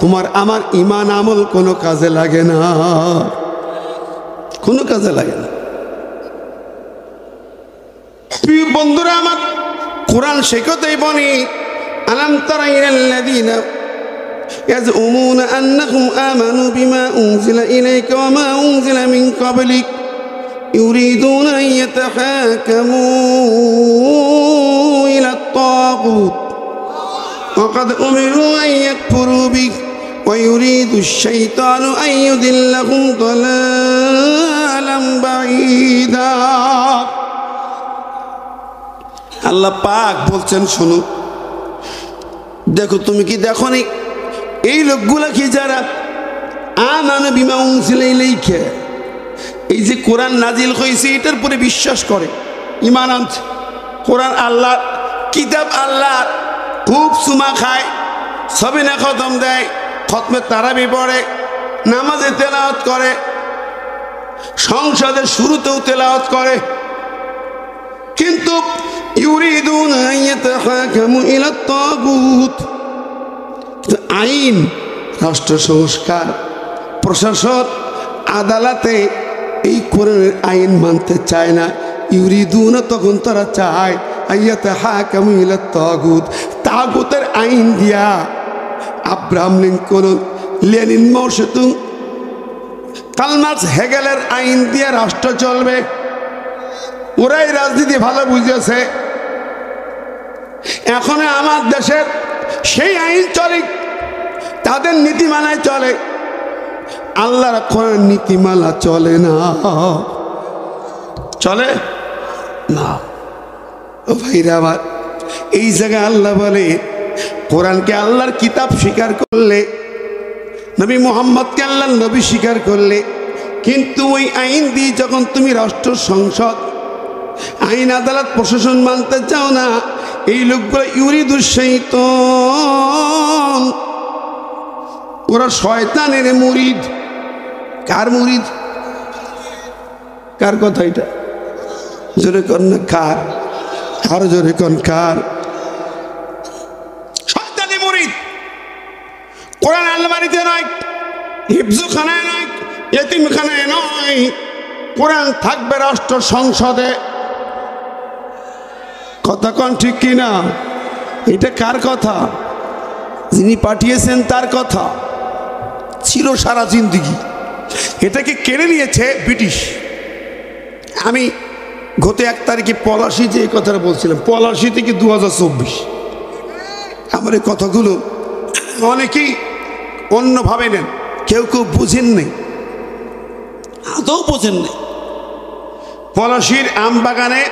তোমার আমার ইমান আমল কোনো কাজে লাগে না, কোনো কাজে লাগে না। প্রিয় বন্ধুরা আমার, কোরআন সে কথাই বলে, আলাম তারা ইলাল্লাযীনা ইয়াজউমুনা আন্নাহুম আমানু বিমা উনজিলা ইলাইকা ওয়া মা উনজিলা মিন ক্বাবলিক ইউরিদুনা আন ইয়াতাহাকামু ইলাত তাগুত ওয়া ক্বাদ উমিরু আন ইয়াকফুরু বিহি ওয়া ইউরিদু আশ-শাইতানু আন ইউদিল্লাহুম দালালাম বাঈদা। আল্লাহ পাক বলছেন শোনো, দেখো তুমি কি দেখো নি এই লোকগুলা কি যারা আমানু বিমা উনজিলা ইলাইকা, এই যে কোরআন নাজিল হয়েছে এটার পরে বিশ্বাস করে, ঈমান আনছে। কোরআন আল্লাহ কিতাব, আল্লাহ খুব সুমা খায়, সবিনা খতম দেয়, খতমে তারাবি পড়ে, নামাজে তেলাওয়াত করে, সংসদের শুরুতেও তেলাওয়াত করে, কিন্তু ইউরিদুনা আন ইয়াতাহাকামু ইলাত তাগুত, আইন, রাষ্ট্র সংস্কার, প্রশাসন, আদালতে এই কোরআনের আইন মানতে চায় না। ইউরিদুনা, তখন তারা চায় আন ইয়াতাহাকামু ইলাত তাগুত, তাগুতের আইন দিয়া আব্রাহাম লিঙ্কন, লেনিন, মাও সেতুং, কার্ল মার্কস, হেগেলের আইন দিয়ে রাষ্ট্র চলবে। ওরাই রাজনীতি ভালো বুঝেছে। এখন আমার দেশের সেই আইন চলে, তাদের নীতিমালায় চলে, আল্লাহর কোরআন নীতিমালা চলে না, চলে না। ও ভাইরা আমার, এই জায়গায় আল্লাহ বলে কোরআনকে আল্লাহর কিতাব স্বীকার করলে, নবী মুহাম্মদকে আল্লাহর নবী স্বীকার করলে, কিন্তু ওই আইন দিয়ে যখন তুমি রাষ্ট্র সংসদ, আইন, আদালত, প্রশাসন মানতে চাও না, এই লোকগুলো ইউরিদু শাইতান, ওরা শয়তানের মুরিদ। কার মুরিদ? কার কথা এটা? জোরে কর না কার? আরো জোরে কর কার? শয়তানের মুরিদ। কোরআন আলমারিতে নয়, হিফজুখানায় নয়, ইতিমখানায় নয়, কোরআন থাকবে রাষ্ট্র সংসদে। কথা কন ঠিক কিনা? এটা কার কথা? যিনি পাঠিয়েছেন তার কথা, ছিল সারা জিন্দিগি। এটাকে কেড়ে নিয়েছে ব্রিটিশ। আমি গত 1 তারিখে পলাশি যে এই কথাটা বলছিলাম, পলাশি থেকে 2024, আমার এই কথাগুলো অনেকেই অন্যভাবে নেন, কেউ কেউ বুঝেন নেই, আদৌ বোঝেন নেই। পলাশির আমবাগানে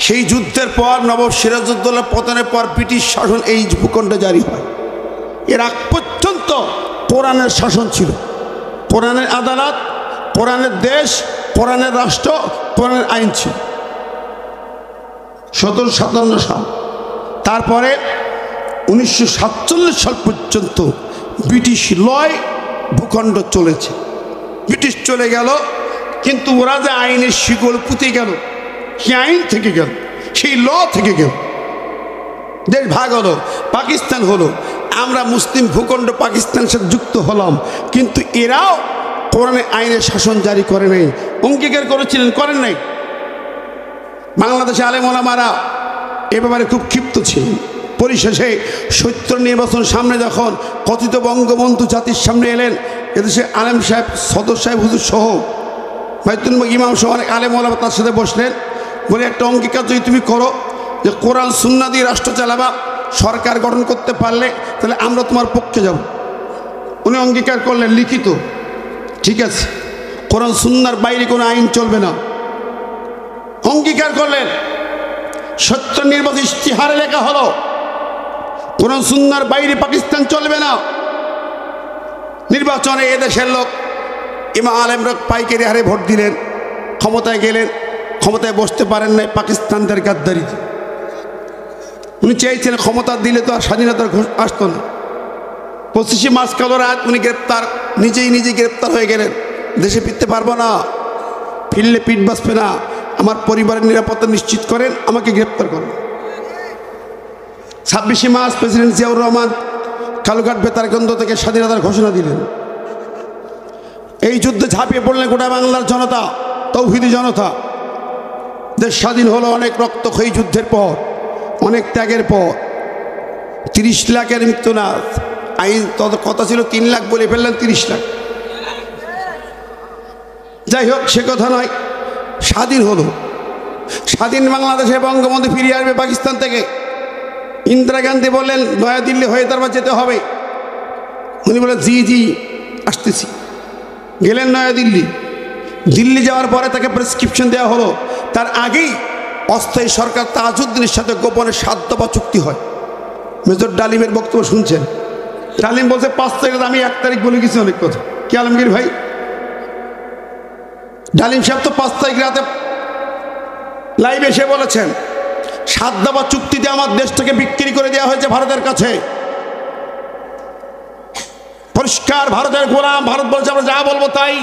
সেই যুদ্ধের পর নবাব সিরাজউদ্দৌলার পতনের পর ব্রিটিশ শাসন এই ভূখণ্ডে জারি হয়। এর আগ পর্যন্ত কোরআনের শাসন ছিল, কোরআনের আদালত, কোরআনের দেশ, কোরআনের রাষ্ট্র, কোরআনের আইন ছিল। 1757 সাল, তারপরে 1947 সাল পর্যন্ত ব্রিটিশ লয় ভূখণ্ড চলেছে। ব্রিটিশ চলে গেল, কিন্তু ওরা যে আইনের শিকল পুঁতে গেল, সেই আইন থেকে গেল, সেই ল থেকে গেল। দেশ ভাগ হলো, পাকিস্তান হলো, আমরা মুসলিম ভূখণ্ড পাকিস্তানের সাথে যুক্ত হলাম, কিন্তু এরাও কোরআনের আইনের শাসন জারি করে নাই। অঙ্গীকার করেছিলেন, করেন নাই। বাংলাদেশে আলেম ওলামারা এ ব্যাপারে খুব ক্ষিপ্ত ছিলেন। পরিশেষে 70 নির্বাচন সামনে যখন কথিত বঙ্গবন্ধু জাতির সামনে এলেন, এদেশে আলেম সাহেব, সদর সাহেব, হুজুর সহ, বাইতুল ইমাম সহ অনেক আলেম ওলামা তার সাথে বসলেন, বলে একটা অঙ্গীকার যদি তুমি করো যে কোরআন সুন্নাহ দিয়ে রাষ্ট্র চালাবা, সরকার গঠন করতে পারলে তাহলে আমরা তোমার পক্ষে যাব। উনি অঙ্গীকার করলেন লিখিত, ঠিক আছে, কোরআন সুন্নাহর বাইরে কোনো আইন চলবে না। অঙ্গীকার করলেন, সত্য নির্বাচন ইশতিহারে লেখা হলো কোরআন সুন্নাহর বাইরে পাকিস্তান চলবে না। নির্বাচনে এদেশের লোক ইমাম আলেমরা পাইকারি হারে ভোট দিলেন, ক্ষমতায় গেলেন, ক্ষমতায় বসতে পারেন নাই পাকিস্তানদের গাদ্দারিতে। উনি চেয়েছিলেন ক্ষমতা দিলে তো আর স্বাধীনতার আসতো না। 25 মার্চ কাল রাত উনি গ্রেপ্তার, নিজেই গ্রেপ্তার হয়ে গেলেন। দেশে ফিরতে পারবো না, ফিরলে পিঠ বাঁচবে না, আমার পরিবারের নিরাপত্তা নিশ্চিত করেন, আমাকে গ্রেপ্তার করেন। 26 মার্চ প্রেসিডেন্ট জিয়াউর রহমান কালুঘাট বেতারকেন্দ্র থেকে স্বাধীনতার ঘোষণা দিলেন। এই যুদ্ধে ঝাঁপিয়ে পড়লেন গোটা বাংলার জনতা, তৌহিদি জনতা। দেশ স্বাধীন হলো অনেক রক্তক্ষয়ী যুদ্ধের পর, অনেক ত্যাগের পর। 30 লাখের মৃত্যু না, আইন তত কথা ছিল 3 লাখ, বলে ফেললেন 30 লাখ। যাই হোক, সে কথা নয়। স্বাধীন হলো, স্বাধীন বাংলাদেশে বঙ্গবন্ধু ফিরিয়ে আসবে পাকিস্তান থেকে। ইন্দিরা গান্ধী বললেন নয়াদিল্লি হয়ে তারপর যেতে হবে। উনি বললেন জি আসতেছি। গেলেন নয়াদিল্লি। দিল্লি যাওয়ার পরে তাকে প্রেসক্রিপশন দেওয়া হলো। তার আগেই অস্থায়ী সরকার তাজউদ্দিনের সাথে গোপনে 7 দফা চুক্তি হয়। মেজর ডালিমের বক্তব্য শুনছেন। ডালিম বলছে 5 তারিখ, আমি 1 তারিখ বলে গেছি অনেক কথা। কি আলমগীর ভাই, ডালিম সাহেব তো 5 তারিখ রাতে লাইভে এসে বলেছেন 7 দফা চুক্তিতে আমার দেশটাকে বিক্রি করে দেওয়া হয়েছে ভারতের কাছে। পরিষ্কার ভারতের গোলাম। ভারত বলছে আমরা যা বলবো তাই,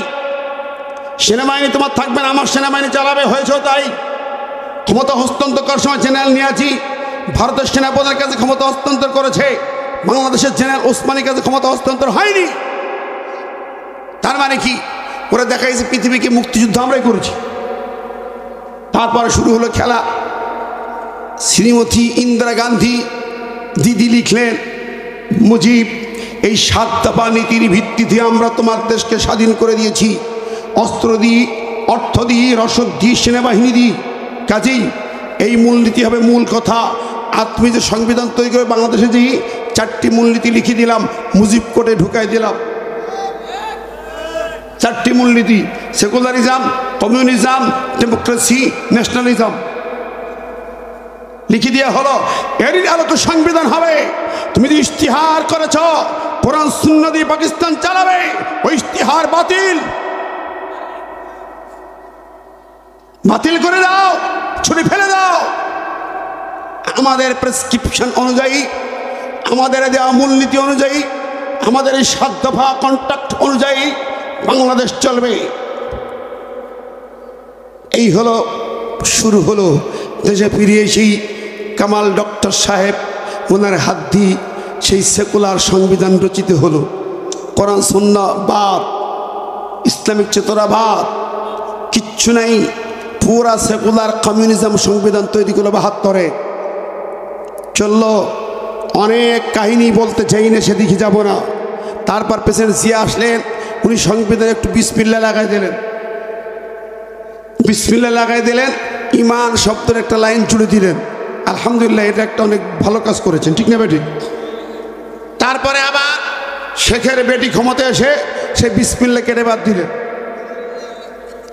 সেনাবাহিনী তোমার থাকবে না, আমার সেনাবাহিনী চালাবে। হয়েছেও তাই। ক্ষমতা হস্তান্তর করার সময় জেনারেল নিয়াজি ভারতের সেনাপ্রধানের কাছে ক্ষমতা হস্তান্তর করেছে, বাংলাদেশের জেনারেল ওসমানীর কাছে ক্ষমতা হস্তান্তর হয়নি। তার মানে কি, ওরা দেখাইছে পৃথিবীকে মুক্তিযুদ্ধ আমরাই করেছি। তারপরে শুরু হলো খেলা। শ্রীমতী ইন্দিরা গান্ধী দিদি লিখলেন, মুজিব এই 7 দফা নীতির ভিত্তিতে আমরা তোমার দেশকে স্বাধীন করে দিয়েছি। অস্ত্র দিই, অর্থ দিই, রসদ দিই, সেনাবাহিনী দিই। কাজেই এই মূলনীতি হবে মূল কথা। আর তুমি যে সংবিধান তৈরি করে বাংলাদেশে যে 4টি মূলনীতি লিখে দিলাম, মুজিব কোর্টে ঢুকাই দিলাম। 4টি মূলনীতি: সেকুলারিজম, কমিউনিজম, ডেমোক্রেসি, ন্যাশনালিজম লিখে দেওয়া হলো। এরই আলোকে সংবিধান হবে। তুমি যে ইশতিহার করেছ কোরআন সুন্নাহ দিয়ে পাকিস্তান চালাবে, ওই ইশতিহার বাতিল করে দাও, ছুড়ে ফেলে দাও। আমাদের প্রেসক্রিপশন অনুযায়ী, আমাদের দেওয়া মূলনীতি অনুযায়ী, আমাদের এই 7 দফা কন্ট্রাক্ট অনুযায়ী বাংলাদেশ চলবে। এই হলো শুরু হলো। দেশে ফিরিয়ে সেই কামাল ডক্টর সাহেব ওনার হাত দিয়ে সেই সেকুলার সংবিধান রচিত হলো। কোরআন সুন্নাহ বাদ, ইসলামিক চেতনাবাদ কিচ্ছু নাই। পুরা সেকুলার কমিউনিজম সংবিধান তৈরি করলো 72-এ। চললো। অনেক কাহিনী বলতে চাই না, সেদিকে যাব না। তারপর প্রেসিডেন্ট জিয়া আসলেন, উনি সংবিধানে একটু বিসমিল্লাহ লাগাই দিলেন। বিসমিল্লাহ লাগাই দিলেন, ইমান শব্দের একটা লাইন জুড়ে দিলেন। আলহামদুলিল্লাহ, এটা একটা অনেক ভালো কাজ করেছেন, ঠিক না বেটি? তারপরে আবার শেখের বেটি ক্ষমতা এসে সে বিসমিল্লাহ কেটে বাদ দিলেন,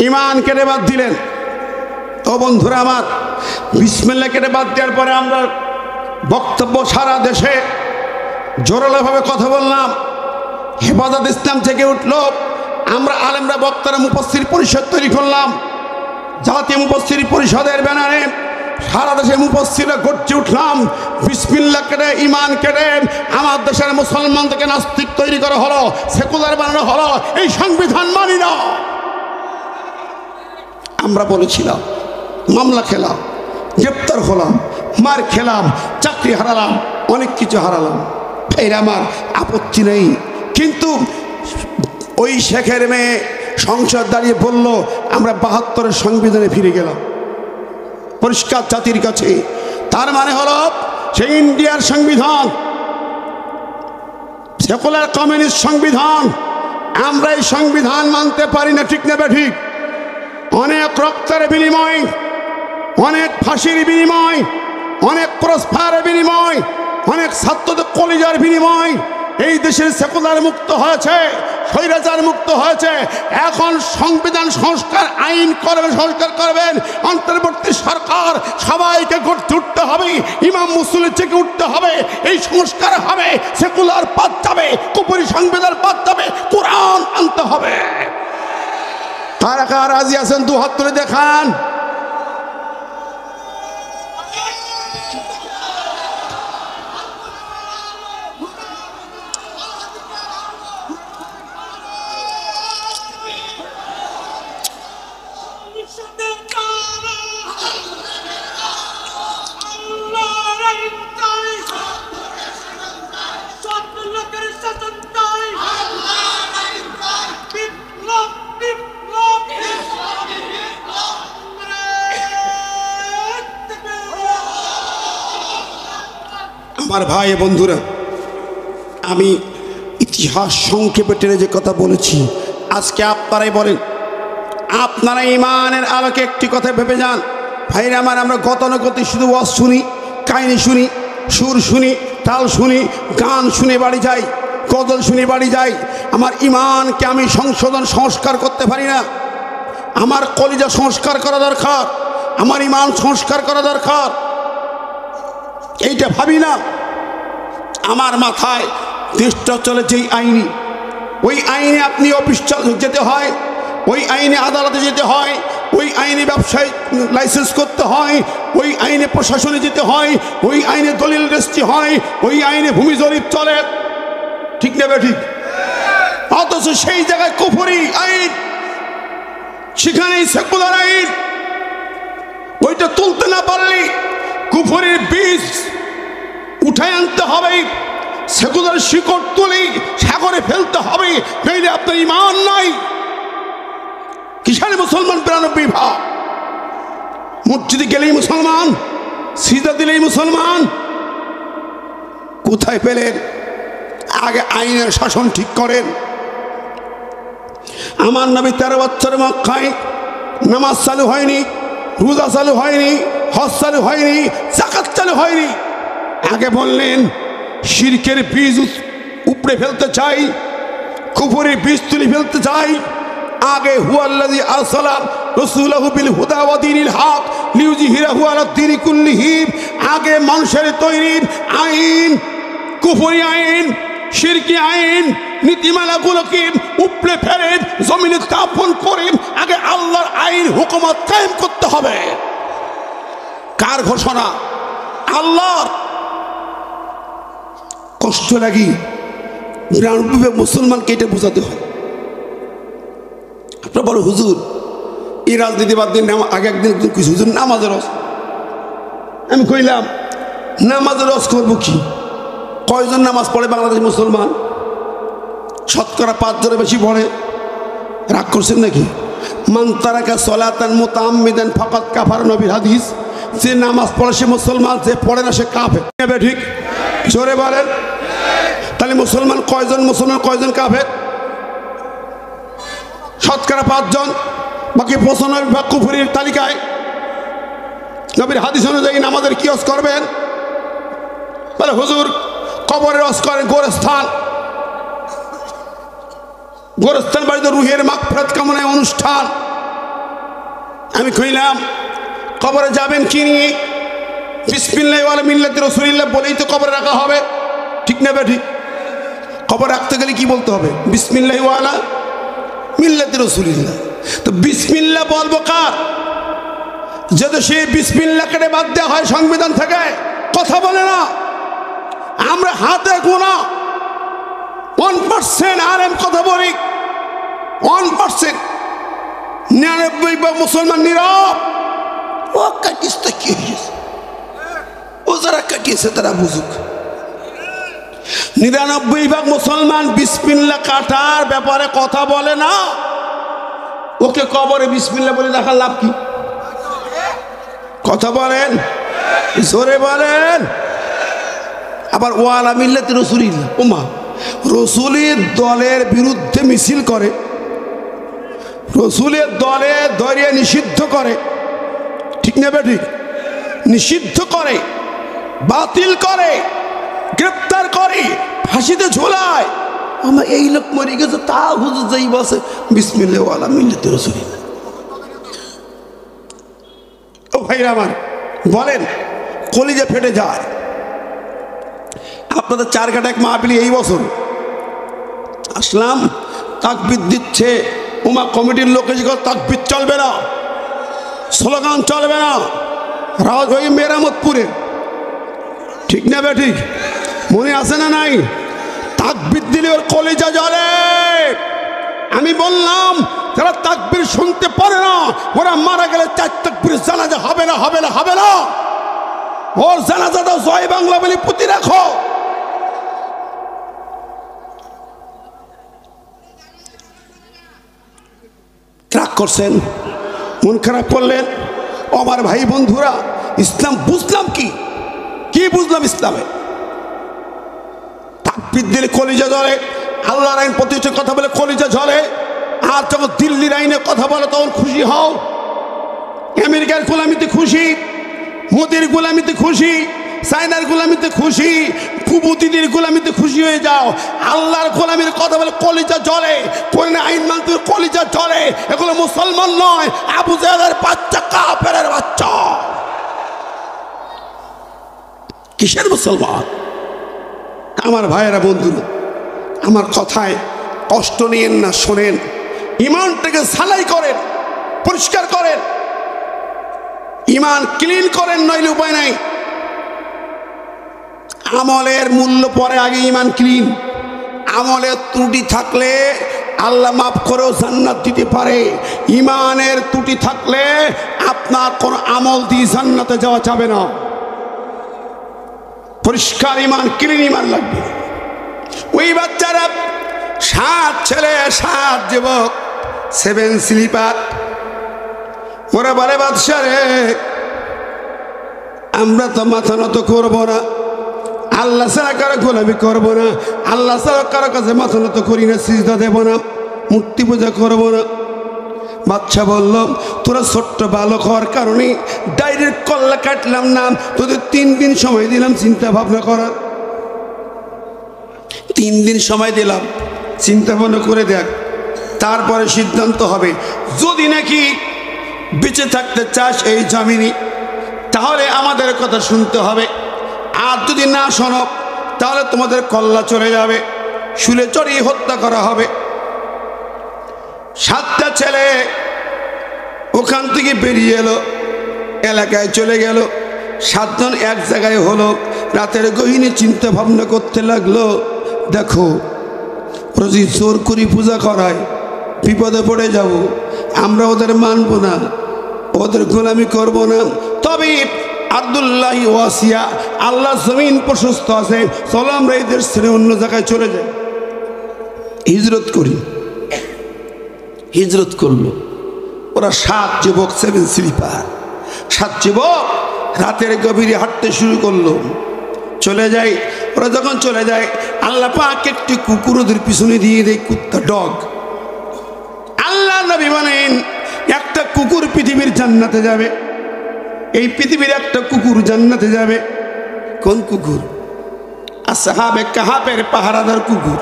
ইমান কেটে বাদ দিলেন। ও বন্ধুরা আমার, বিসমিল্লাহ কেটে বাদ দেওয়ার পরে আমরা বক্তব্য সারা দেশে জোরালোভাবে কথা বললাম। হেফাজত ইসলাম থেকে উঠলো। আমরা আলেমরা বক্তারা মুফাসসির পরিষদ তৈরি করলাম। জাতীয় মুফাসসির পরিষদের ব্যানারে সারা দেশে মুফাসসিররা গর্জে উঠলাম। বিসমিল্লাহ কেটে, ইমান কেটে আমার দেশের মুসলমান থেকে নাস্তিক তৈরি করা হলো, সেকুলার বানানো হলো। এই সংবিধান মানি না। আমরা বলেছিলাম, মামলা খেলাম, গ্রেপ্তার হলাম, মার খেলাম, চাকরি হারালাম, অনেক কিছু হারালাম। এর আমার আপত্তি নেই। কিন্তু ওই শেখের মেয়ে সংসদ দাঁড়িয়ে বলল আমরা 72-এর সংবিধানে ফিরে গেলাম, পরিষ্কার জাতির কাছে। তার মানে হলো সেই ইন্ডিয়ার সংবিধান, সেকুলার কমিউনিস্ট সংবিধান। আমরা এই সংবিধান মানতে পারি না, ঠিক না ঠিক? অনেক রক্তের বিনিময়, অনেক ফাঁসির বিনিময়, অনেক ক্রসফায়ারের বিনিময়, অনেক ছাত্রদের কলিজার বিনিময় এই দেশের সেকুলার মুক্ত হয়েছে, স্বৈরাচার মুক্ত হয়েছে। এখন সংবিধান সংস্কার আইন করবেন, সংস্কার করবেন। অন্তর্বর্তী সরকার সবাইকে গড়তে উঠতে হবে, ইমাম মুসল্লি থেকে উঠতে হবে। এই সংস্কার হবে, সেকুলার বাদ যাবে, কুফরি সংবিধান বাদ যাবে, কোরআন আনতে হবে। কারা কারা রাজি আছেন দু হাত তুলে দেখান। আমার ভাই বন্ধুরা, আমি ইতিহাস সংক্ষেপে টেনে যে কথা বলেছি, আজকে আপনারাই বলেন, আপনারা ইমানের আলোকে একটি কথা ভেবে যান। ভাইরা আমার, আমরা গতানুগতিক শুধু ওয়াজ শুনি, কাহিনী শুনি, সুর শুনি, তাল শুনি, গান শুনে বাড়ি যাই, গজল শুনে বাড়ি যাই। আমার ইমানকে আমি সংশোধন সংস্কার করতে পারি না। আমার কলিজা সংস্কার করা দরকার, আমার ইমান সংস্কার করা দরকার। এইটা ভাবি না। আমার মাথায় দেশটা চলে যেই আইনি, ওই আইনে আপনি অফিস যেতে হয়, ওই আইনে আদালতে যেতে হয়, ওই আইনে ব্যবসায় লাইসেন্স করতে হয়, ওই আইনে প্রশাসনে যেতে হয়, ওই আইনে দলিল রেজিস্ট্রি হয়, ওই আইনে ভূমি জরিপ চলে, ঠিক না ঠিক? অথচ সেই জায়গায় কুফরি আইন, সেখানেই সেকুলার আইন। ওইটা তুলতে না পারলে কুফরির বীজ উঠায় আনতে হবে, সেকুলার শিকড় তুলে সাগরে ফেলতে হবে, নইলে আপনার ইমান নাই। কিসারে মুসলমান 92 ভাগ, মসজিদে গেলেই মুসলমান, সিজদা দিলেই মুসলমান। কোথায় পেলেন? আগে আইনের শাসন ঠিক করেন। আমার নবী 13 বছর মক্কায়, নামাজ চালু হয়নি, রোজা চালু হয়নি, হজ চালু হয়নি, যাকাত চালু হয়নি। আগে বললেন শিরকের বীজ উপড়ে ফেলতে চাই, কুফরের বীজ তুলে ফেলতে চাই। আগে হুয়াল্লাযী আরসালা রাসূলাহু বিল হুদা ওয়া দীনিল হক লিইয়ুযহিরাহু আলা দীনি কুল্লিহি। আগে মানুষের তৈরি আইন, কুফরি আইন, শিরকি আইন, নীতিমালাগুলোকে উপড়ে ফেলে জমিনে স্থাপন করে আগে আল্লাহর আইন হুকুমত কায়েম করতে হবে। কার ঘোষণা? আল্লাহর। কষ্ট লাগি 92 মুসলমানকে এটা বোঝাতে হয়। আপনার বলো হুজুর এই রাজনীতি বাদ দিন, আগে একদিন কিছু হুজুর নামাজের রস। আমি কইলাম নামাজের রস করবো কি? কয়জন নামাজ পড়ে বাংলাদেশ মুসলমান? শতকরা 5 জনের বেশি পড়ে। রাগ করছেন নাকি? মান তারাকা সলাতান মুতাআম্মিদান ফাকাদ কাফার, নবীর হাদিস। যে নামাজ পড়ে সে মুসলমান, যে পড়ে না সে কাফের। ঠিক জোরে বলেন। তাহলে মুসলমান কয়জন? মুসলমান কয়জন কাফের? শতকরা 5 জন, বাকি 95 কুফরির তালিকায়। নবীর হাদিস অনুযায়ী নামাজের কি ওয়াজ করবেন? বলে হুজুর কবরের ওয়াজ করেন, গোরস্থান, গোরস্থান বাড়িতে রুহের মাগফিরাত কামনায় অনুষ্ঠান। আমি কইলাম কবরে যাবেন কি নিয়ে? বিসমিল্লাহি ওয়া আলা মিল্লাতি রাসূলিল্লাহ বলেই তো কবরে রাখা হবে, ঠিক না ঠিক? কবর রাখতে গেলে কি বলতে হবে? বিসমিল্লাহি ওয়া আলা মিল্লাতি রাসূলিল্লাহ। তো বিসমিল্লাহ বলবো কার? যদি সেই বিসমিল্লাহ কেটে বাদ দেওয়া হয় সংবিধান থেকে, কথা বলে না। আমরা হাতে গোনা 1% আলেম কথা বলি, 1%। 99 মুসলমান নীরব। ও কাটিসটা কি হয়েছে? ও যারা কাটিয়েছে তারা বুঝুক। 99 মুসলমান বিসমিল্লাহ কাটার ব্যাপারে কথা বলে না। ওকে কবরে বিসমিল্লাহ বলে দেখার লাভ কি? কথা বলেন, জোরে বলেন। আবার ওয়ালা মিল্লাতি রাসূলিল্লাহ, ওমা রসুলের দলের বিরুদ্ধে মিছিল করে, রসুলের দলে ধরিয়ে নিষিদ্ধ করে, ঠিক না ঠিক? নিষিদ্ধ করে, বাতিল করে, গ্রেপ্তার করে ফাঁসিতে ঝোলায়। আমার এই লোক মরে গেছে, তা হুজুর যাই বসে বিসমিল্লাহ ওয়ালা মিল্লাতে রাসূলিল্লাহ। ও ভাইরা আমার, বলেন কলিজা ফেটে যায়। আপনাদের চারঘাট এক মাহফিলে এই বছর আসলাম, তাকবীর দিচ্ছে, উমা কমিটির লোক এসে তাকবীর চলবে না, স্লোগান চলবে না, ওই মেরামতপুরে, ঠিক না বে ঠিক? মনে আছে না নাই? তাকবীর দিলে ওর কলিজা জ্বলে। আমি বললাম যারা তাকবীর শুনতে পারে না, ওরা মারা গেলে 4 তাকবীরের জানাজা হবে না, হবে না, হবে না। ওর জানাজাটা জয় বাংলা বলে পুঁতি রাখো। রাগ করছেন, মন খারাপ করলেন। আমার ভাই বন্ধুরা, ইসলাম বুঝলাম কি বুঝলাম ইসলামে? তাকবীর দিলে কলিজা জ্বলে, আল্লাহর আইন প্রতিষ্ঠার কথা বলে কলিজা জ্বলে। আর যখন দিল্লির আইনে কথা বলে তখন খুশি হও। আমেরিকার গোলামিতে খুশি, মোদির গোলামিতে খুশি, চায়নার গোলামিতে খুশি, কুবুতিদের গোলামিতে খুশি হয়ে যাও। আল্লাহর গোলামির কথা বলে কলিজা জ্বলে, কোরআনের আইন মানতে কলিজা জ্বলে। এগুলো মুসলমান নয়, আবু জাহেলের বাচ্চা, কাফেরের বাচ্চা। কিসের মুসলমান? আমার ভাইয়েরা বন্ধুরা, আমার কথায় কষ্ট নিয়েন না, শোনেন। ইমানটাকে সালাই করেন, পরিষ্কার করেন, ইমান ক্লিন করেন, নইলে উপায় নাই। আমলের মূল্য পরে, আগে ইমান ক্লিন। আমলের ত্রুটি থাকলে আল্লাহ মাফ করেও জান্নাত দিতে পারে। ইমানের ত্রুটি থাকলে আপনার কোন আমল দিয়ে জান্নাতে যাওয়া যাবে না। পরিষ্কার ইমান, ক্লিন ইমান লাগবে। ওই বাচ্চারা 7 ছেলে 7 যুবক, 7 স্লিপার। ওরা বলে বাদশা রে, আমরা তো মাথা নত করবো না, আল্লাহ ছাড়া কারো গোলামি করবো না, আল্লাহ ছাড়া কারো কাছে মাথা নত করি না, সিজদা দেব না, মূর্তি পূজা করবো না। বাদশা বলল, তোরা ছোট্ট বালক হওয়ার কারণে ডাইরেক্ট কল্লা কাটলাম না, তোদের 3 দিন সময় দিলাম চিন্তা ভাবনা করার। 3 দিন সময় দিলাম, চিন্তা ভাবনা করে দেখ, তারপরে সিদ্ধান্ত হবে। যদি নাকি বেঁচে থাকতে চাস এই জমিনে, তাহলে আমাদের কথা শুনতে হবে। আর যদি না শোনো, তাহলে তোমাদের কল্লা চলে যাবে, শুলে চড়িয়ে হত্যা করা হবে। 7টা ছেলে ওখান থেকে বেরিয়ে এলো, এলাকায় চলে গেল। 7 জন এক জায়গায় হলো, রাতের গহীনে চিন্তা ভাবনা করতে লাগলো। দেখো, ওরা যদি জোর করে পূজা করায়, বিপদে পড়ে যাব, আমরা ওদের মানব না, ওদের গোলামি করব না। তবে আব্দুল্লাহ ওয়াসিয়া, আল্লাহ জমিন প্রশস্ত আছে, চলো আমরা এই দেশ ছেড়ে অন্য জায়গায় চলে যাই, হিজরত করি। হিজরত করলো ওরা। 7 যুবক, 7 স্লিপার, 7 যুবক রাতের গভীরে হাঁটতে শুরু করলো। চলে যায়। ওরা যখন চলে যায়, আল্লাহ পাক একটি কুকুর ওদের পিছনে দিয়ে দেয়, কুত্তা, ডগ। আল্লাহ নবী বলেন, একটা কুকুর পৃথিবীর জান্নাতে যাবে। এই পৃথিবীর একটা কুকুর জান্নাতে যাবে। কোন কুকুর? আসহাবে কাহাফের পাহারাদার কুকুর,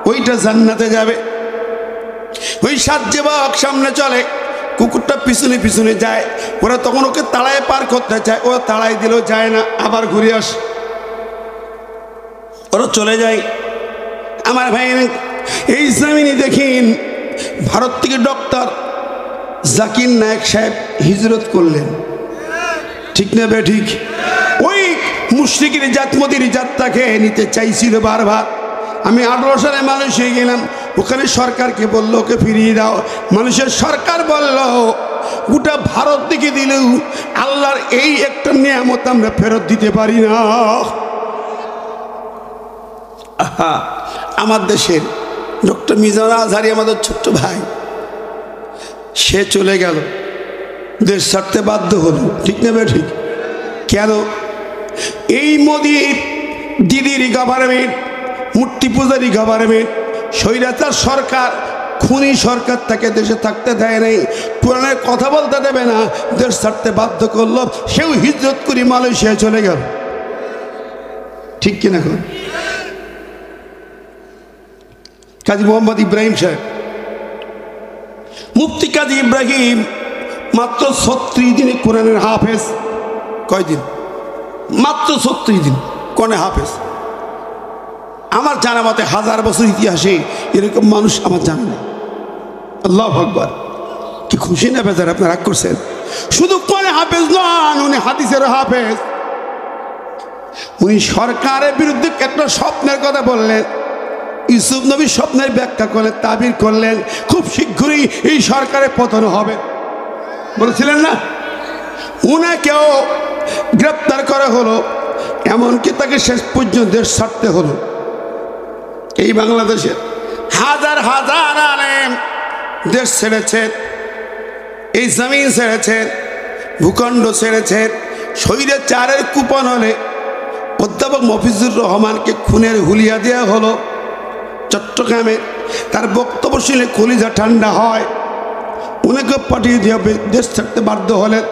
ওইটা জান্নাতে যাবে। ওই 7 যুবক সামনে চলে, কুকুরটা পিছনে পিছনে যায়। ওরা তখন ওকে তাড়ায় পার করতে চায়, ও তাড়াই দিলেও যায় না, আবার ঘুরে আসে। ওরা চলে যায়। আমার ভাই, এই জমিনে দেখেন, ভারত থেকে ডক্টর জাকির নায়েক সাহেব হিজরত করলেন, ঠিক না বে ঠিক? ওই মুশরিকের জাত, মোদির জাতটাকে নিতে চাইছিল বারবার। আমি 18 সালে মালয়েশিয়া গেলাম, ওখানে সরকারকে বললো ওকে ফিরিয়ে দাও। মানুষের সরকার বলল, গোটা ভারত দিকে দিলেও আল্লাহর এই একটা নিয়ামত আমরা ফেরত দিতে পারি না। আমার দেশের ডক্টর মিজানুর আজহারি, আমাদের ছোট্ট ভাই, সে চলে গেল, দেশ ছাড়তে বাধ্য হলো, ঠিক না বে ঠিক? কেন? এই মোদির দিদির গভর্নমেন্ট, মূর্তি পূজারী গভর্নমেন্ট, স্বৈরাচার সরকার, খুনি সরকার তাকে দেশে থাকতে দেয় নাই, কোরআনের কথা বলতে দেবে না, দেশ ছাড়তে বাধ্য করলো। সেও হিজরত করে মালয়েশিয়া চলে গেল, ঠিক কিনা এখন? কাজী মোহাম্মদ ইব্রাহিম সাহেব, মুফতি কাজী ইব্রাহিম মাত্র 36 দিনে কোরআনের হাফেজ। কয়দিন? মাত্র 36 দিন কোরআনের হাফেজ। আমার জানা মতে 1000 বছর ইতিহাসে এরকম মানুষ আমার জানা নেই। আল্লাহু আকবার। কি খুশি না বেজার? আপনারা রাগ করছেন? শুধু কোরআনের হাফেজ নন, উনি হাদিসের হাফেজ। উনি সরকারের বিরুদ্ধে একটা স্বপ্নের কথা বললেন, ইউসুফ নবী স্বপ্নের ব্যাখ্যা করলেন, তাবির করলেন, খুব শীঘ্রই এই সরকারের পতন হবে বলেছিলেন না? উনাকেও গ্রেপ্তার করা হলো, এমনকি তাকে শেষ পর্যন্ত দেশ ছাড়তে হলো। এই বাংলাদেশের হাজার হাজার আলেম দেশ ছেড়েছেন, এই জমিন ছেড়েছেন, ভূখণ্ড ছেড়েছেন। স্বৈরাচারের কুপন হলে অধ্যাপক মফিজুর রহমানকে খুনের হুলিয়া দেওয়া হলো চট্টগ্রামে। তার বক্তব্য শুনে কলিজা ঠান্ডা হয়। উনাকে পাঠিয়ে দিয়ে দেশ ছাড়তে বাধ্য হলেন।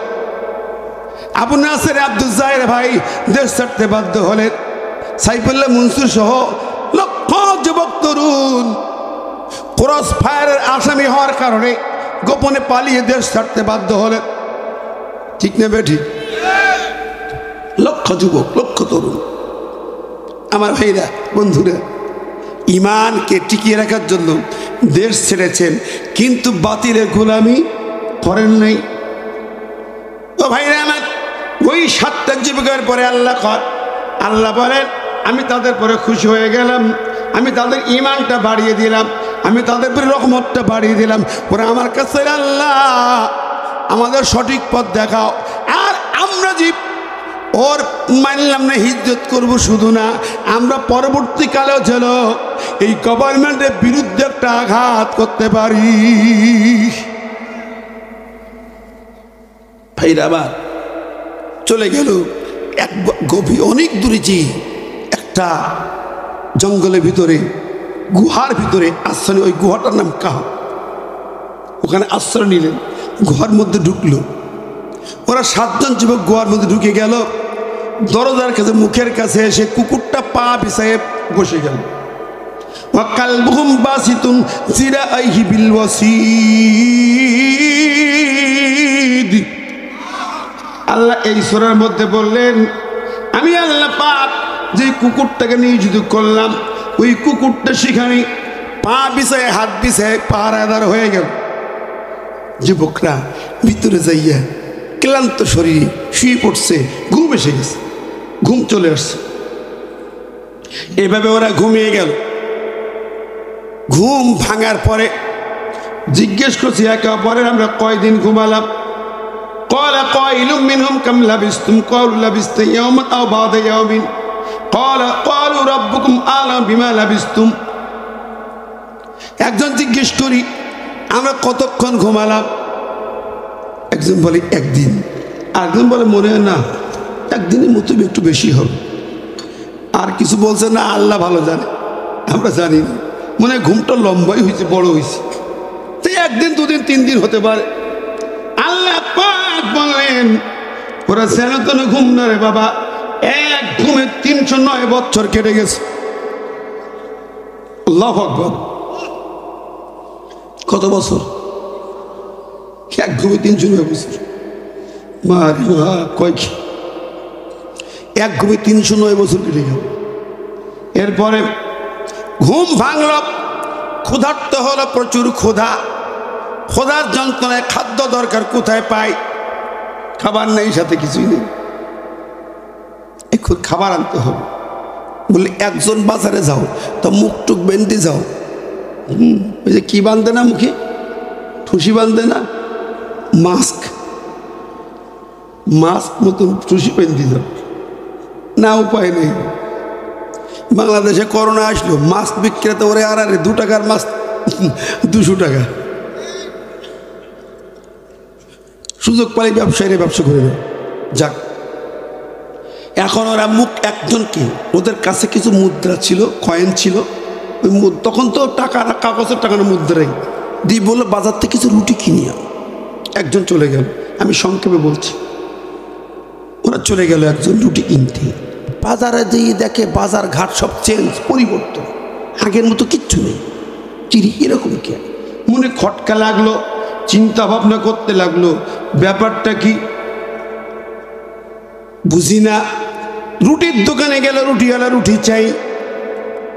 আবু নাসের আব্দুল জাহের ভাই দেশ ছাড়তে বাধ্য হলেন। সাইফুল্লাহ মনসুর সহ লক্ষ যুবক তরুণ ক্রস ফায়ারের আসামি হওয়ার কারণে গোপনে পালিয়ে দেশ ছাড়তে বাধ্য হলেন। ঠিক না বেঠিক? লক্ষ যুবক, লক্ষ তরুণ। আমার ভাইরা, বন্ধুরা, ইমানকে টিকিয়ে রাখার জন্য দেশ ছেড়েছেন, কিন্তু বাতিলের গোলামি করেন নাই। ও ভাইরা আমার, ওই 7টা যুবকের পরে আল্লাহ বলেন, আমি তাদের পরে খুশি হয়ে গেলাম, আমি তাদের ইমানটা বাড়িয়ে দিলাম, আমি তাদের পরে রহমতটা বাড়িয়ে দিলাম। ওরা আমার কাছে, আল্লাহ আমাদের সঠিক পথ দেখাও। আর আমরা যে ওর মানলাম না, হিজরত করব শুধু না, আমরা পরবর্তীকালেও যেন এই গভর্নমেন্টের বিরুদ্ধে একটা আঘাত করতে পারি। ভাইরা আবার চলে গেল এক গভীর, অনেক দূরে যে একটা জঙ্গলের ভিতরে, গুহার ভিতরে আশ্রয়। ওই গুহাটার নাম কাহ। ওখানে আশ্রয় নিলেন, গুহার মধ্যে ঢুকলো। ওরা 7 জন যুবক গুহার মধ্যে ঢুকে গেল। দরজার কাছে, মুখের কাছে এসে কুকুরটা পা পিছায়ে বসে গেল। ওয়াকালবুহুম বাসিতুন জিরাইহি বিল ওয়াসিদ। আল্লাহ এই সূরার মধ্যে বললেন, আমি আল্লাহ পাক যে কুকুরটাকে নিয়োজিত করলাম, ওই কুকুরটা সেখানে পা বিছায়ে, হাত বিছায়ে পাহারাদার হয়ে গেল। যুবকরা ভিতরে যাইয়া ক্লান্ত শরীরে শুয়ে পড়ছে, ঘুম এসে গেছে, ঘুম চলে আসছে। এভাবে ওরা ঘুমিয়ে গেল। ঘুম ভাঙার পরে জিজ্ঞেস করছি একে অপরের, আমরা কয়দিন ঘুমালাম? قال قائل منهم كم لبثتم قالوا لبثنا يوما أو بعض يوم قالوا ربكم أعلم بما لبثتم। একজন জিজ্ঞেস করি, আমরা কতক্ষণ ঘুমালাম? একজন বলে 1 দিন, আরেকজন বলে মনে হয় না, 1 দিনের মতো একটু বেশি হবে। আর কিছু বলছে না, আল্লাহ ভালো জানে, আমরা জানি না, মনে হয় ঘুমটা লম্বাই হয়েছে, বড় হয়েছে। তো 1 দিন, 2 দিন, 3 দিন হতে পারে। আল্লাহ পাক বললেন, ওরা যেন ঘুম না রে বাবা, এক ঘুমে 309 বছর কেটে গেছে। আল্লাহু আকবার। কত বছর? এক ঘুমে 309 বছর। মারে কয় কি, এক ঘুমে 309 বছর কেটে গেল। এরপরে ঘুম ভাঙল, ক্ষুধার্ত হলো, প্রচুর ক্ষুধা। ক্ষুধার যন্ত্রণায় খাদ্য দরকার, কোথায় পাই? খাবার নেই, সাথে কিছুই নেই, এখন খাবার আনতে হবে। বললে একজন বাজারে যাও, তো মুখ টুক বেঁধে যাও। ওই যে কি বাঁধে না মুখে, ঠুসি বাঁধে না, মাস্ক মতন ঠুসি বেঁধে যাও না, উপায় নেই। বাংলাদেশে করোনা আসলো, মাস্ক বিক্রেতা ওরে আর 2 টাকার মাস্ক 200 টাকা। সুযোগ পাই ব্যবসায়ীরা ব্যবসা করে দেয়। যাক, এখন ওরা মুখ একজনকে, ওদের কাছে কিছু মুদ্রা ছিল, কয়েন ছিল, ওই তখন তো টাকা, কাগজের টাকা না, মুদ্রাই দিয়ে বললো বাজার থেকে কিছু রুটি কিনিয়া। একজন চলে গেল, আমি সংক্ষেপে বলছি। ওরা চলে গেল একজন রুটি কিনতে, বাজারে দিয়ে দেখে বাজার ঘাট সব চেঞ্জ, পরিবর্তন, আগের মতো কিচ্ছু নেই। চিরি এরকম কে? মনে খটকা লাগলো, চিন্তা ভাবনা করতে লাগলো, ব্যাপারটা কি বুঝি না। রুটির দোকানে গেল, রুটিওয়ালা রুটি চাই,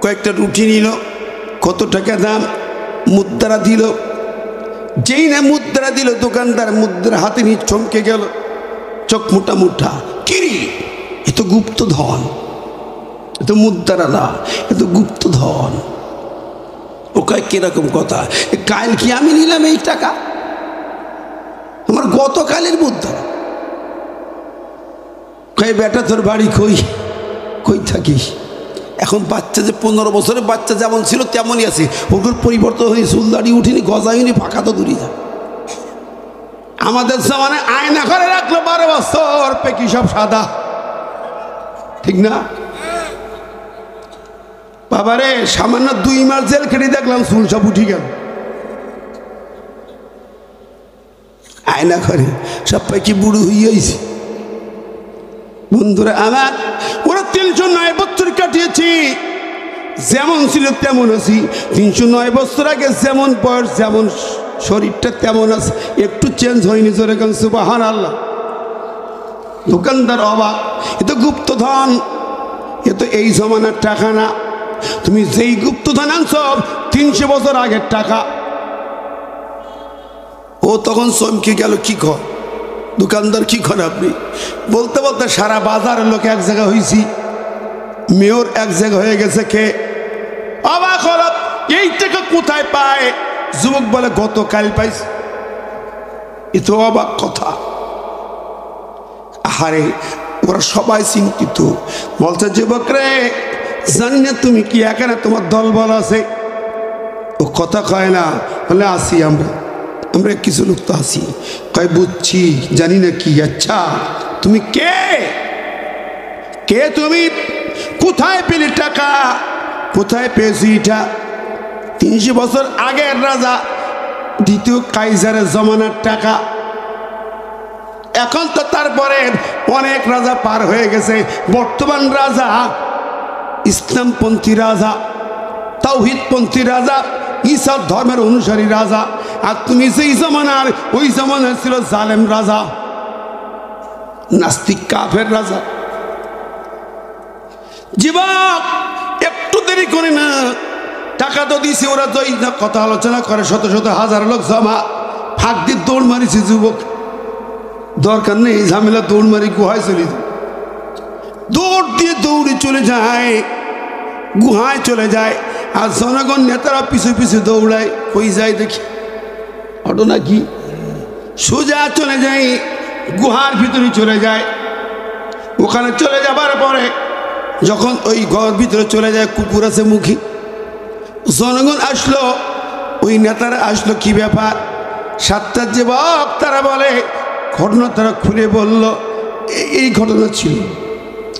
কয়েকটা রুটি নিল, কত টাকা দাম, মুদ্রা দিল। যেই না মুদ্রা দিল, দোকানদার মুদ্রা হাতে নিয়ে চমকে গেল, চোখ মোটা মোটা। কিরি, এ তো গুপ্তধন, এ তো মুদ্রা না, এ তো গুপ্তধন। ও কয় কিরকম কথা? কাল কি আমি নিলাম এই টাকা? আমার গতকালের মুদ্রা। কয় বেটা তোর বাড়ি কই? কই থাকিস? এখন বাচ্চা যে 15 বছরের বাচ্চা যেমন ছিল তেমনই আছে, ওগুলোর পরিবর্তন হয়ে চুলদাড়ি উঠিনি, গজাইনি, ফাঁকা তো দূরে যা। আমাদের জামানে আয়না করে রাখলো 12 বছর, পেকি সব সাদা, ঠিক না? বাবারে সামান্য 2 মাস জেল খেটে দেখলাম চুল সব উঠি গেল। আয়না করে সব পেকি বুড়ো হইয়াছে। বন্ধুরা আমার, ওরা 309 বছর কাটিয়েছি, যেমন ছিল তেমন আছি। 309 বছর আগে যেমন বয়স, যেমন শরীরটা তেমন আছে, একটু চেঞ্জ হয়নি। জোরে গান সুবহানাল্লাহ। দোকানদার অবাক, এ তো গুপ্তধন, এ তো এই জমানার টাকা না। তুমি যেই গুপ্তধন আনছ 300 বছর আগের টাকা। ও তখন চমকে গেল, কি কর দোকানদার, কি করেন আপনি? বলতে বলতে সারা বাজারের লোক এক জায়গা হয়েছি, মেয়র এক জায়গা হয়ে গেছে। কে অবাক হল, এই টাকা কোথায় পায়? যুবক বলে গতকাল পাইছে। এ তো অবাক কথা। আরে ওরা সবাই চিন্তিত। বলছে, যুবক রে, জানি না তুমি কি একা না, তোমার দলবল আছে। ও কথা কয় না, বলে আসি আমরা কিছু লোক তো আসি। কয় বুঝছি, জানি না কি। আচ্ছা তুমি কে? কে তুমি? কোথায় পেলে টাকা? কোথায় পেয়েছি এটা? 300 বছর আগের রাজা দ্বিতীয় কাইজারের জমানার টাকা। এখন তো তারপরে অনেক রাজা পার হয়ে গেছে। বর্তমান রাজা ইসলামপন্থী রাজা, তাওহীদপন্থী রাজা, ঈসা ধর্মের অনুসারী রাজা। আর তুমি সেই জমানার, ওই জমানার ছিল জালেম রাজা, নাস্তিক কাফের রাজা। যুবক একটু দেরি করে না, টাকা তো দিছে, ওরা তো কথা আলোচনা করে, শত শত হাজার লোক জমা। ফাঁক দিয়ে দৌড় মারিছে যুবক। দরকার নেই ঝামেলা, দৌড় মারি গুহায় চলে যায়। দৌড় দিয়ে দৌড়ে চলে যায়, গুহায় চলে যায়। আর জনগণ নেতারা পিছু পিছু দৌড়ায়। কই যায় দেখি, ঘটনা কি? সোজা চলে যায়, গুহার ভিতরে চলে যায়। ওখানে চলে যাবার পরে যখন ওই ঘর ভিতরে চলে যায়, কুকুর আছে মুখী। জনগণ আসলো, ওই নেতারা আসলো, কি ব্যাপার? 7টা যুবক তারা বলে, ঘটনা তারা খুলে বলল, এই ঘটনা ছিল,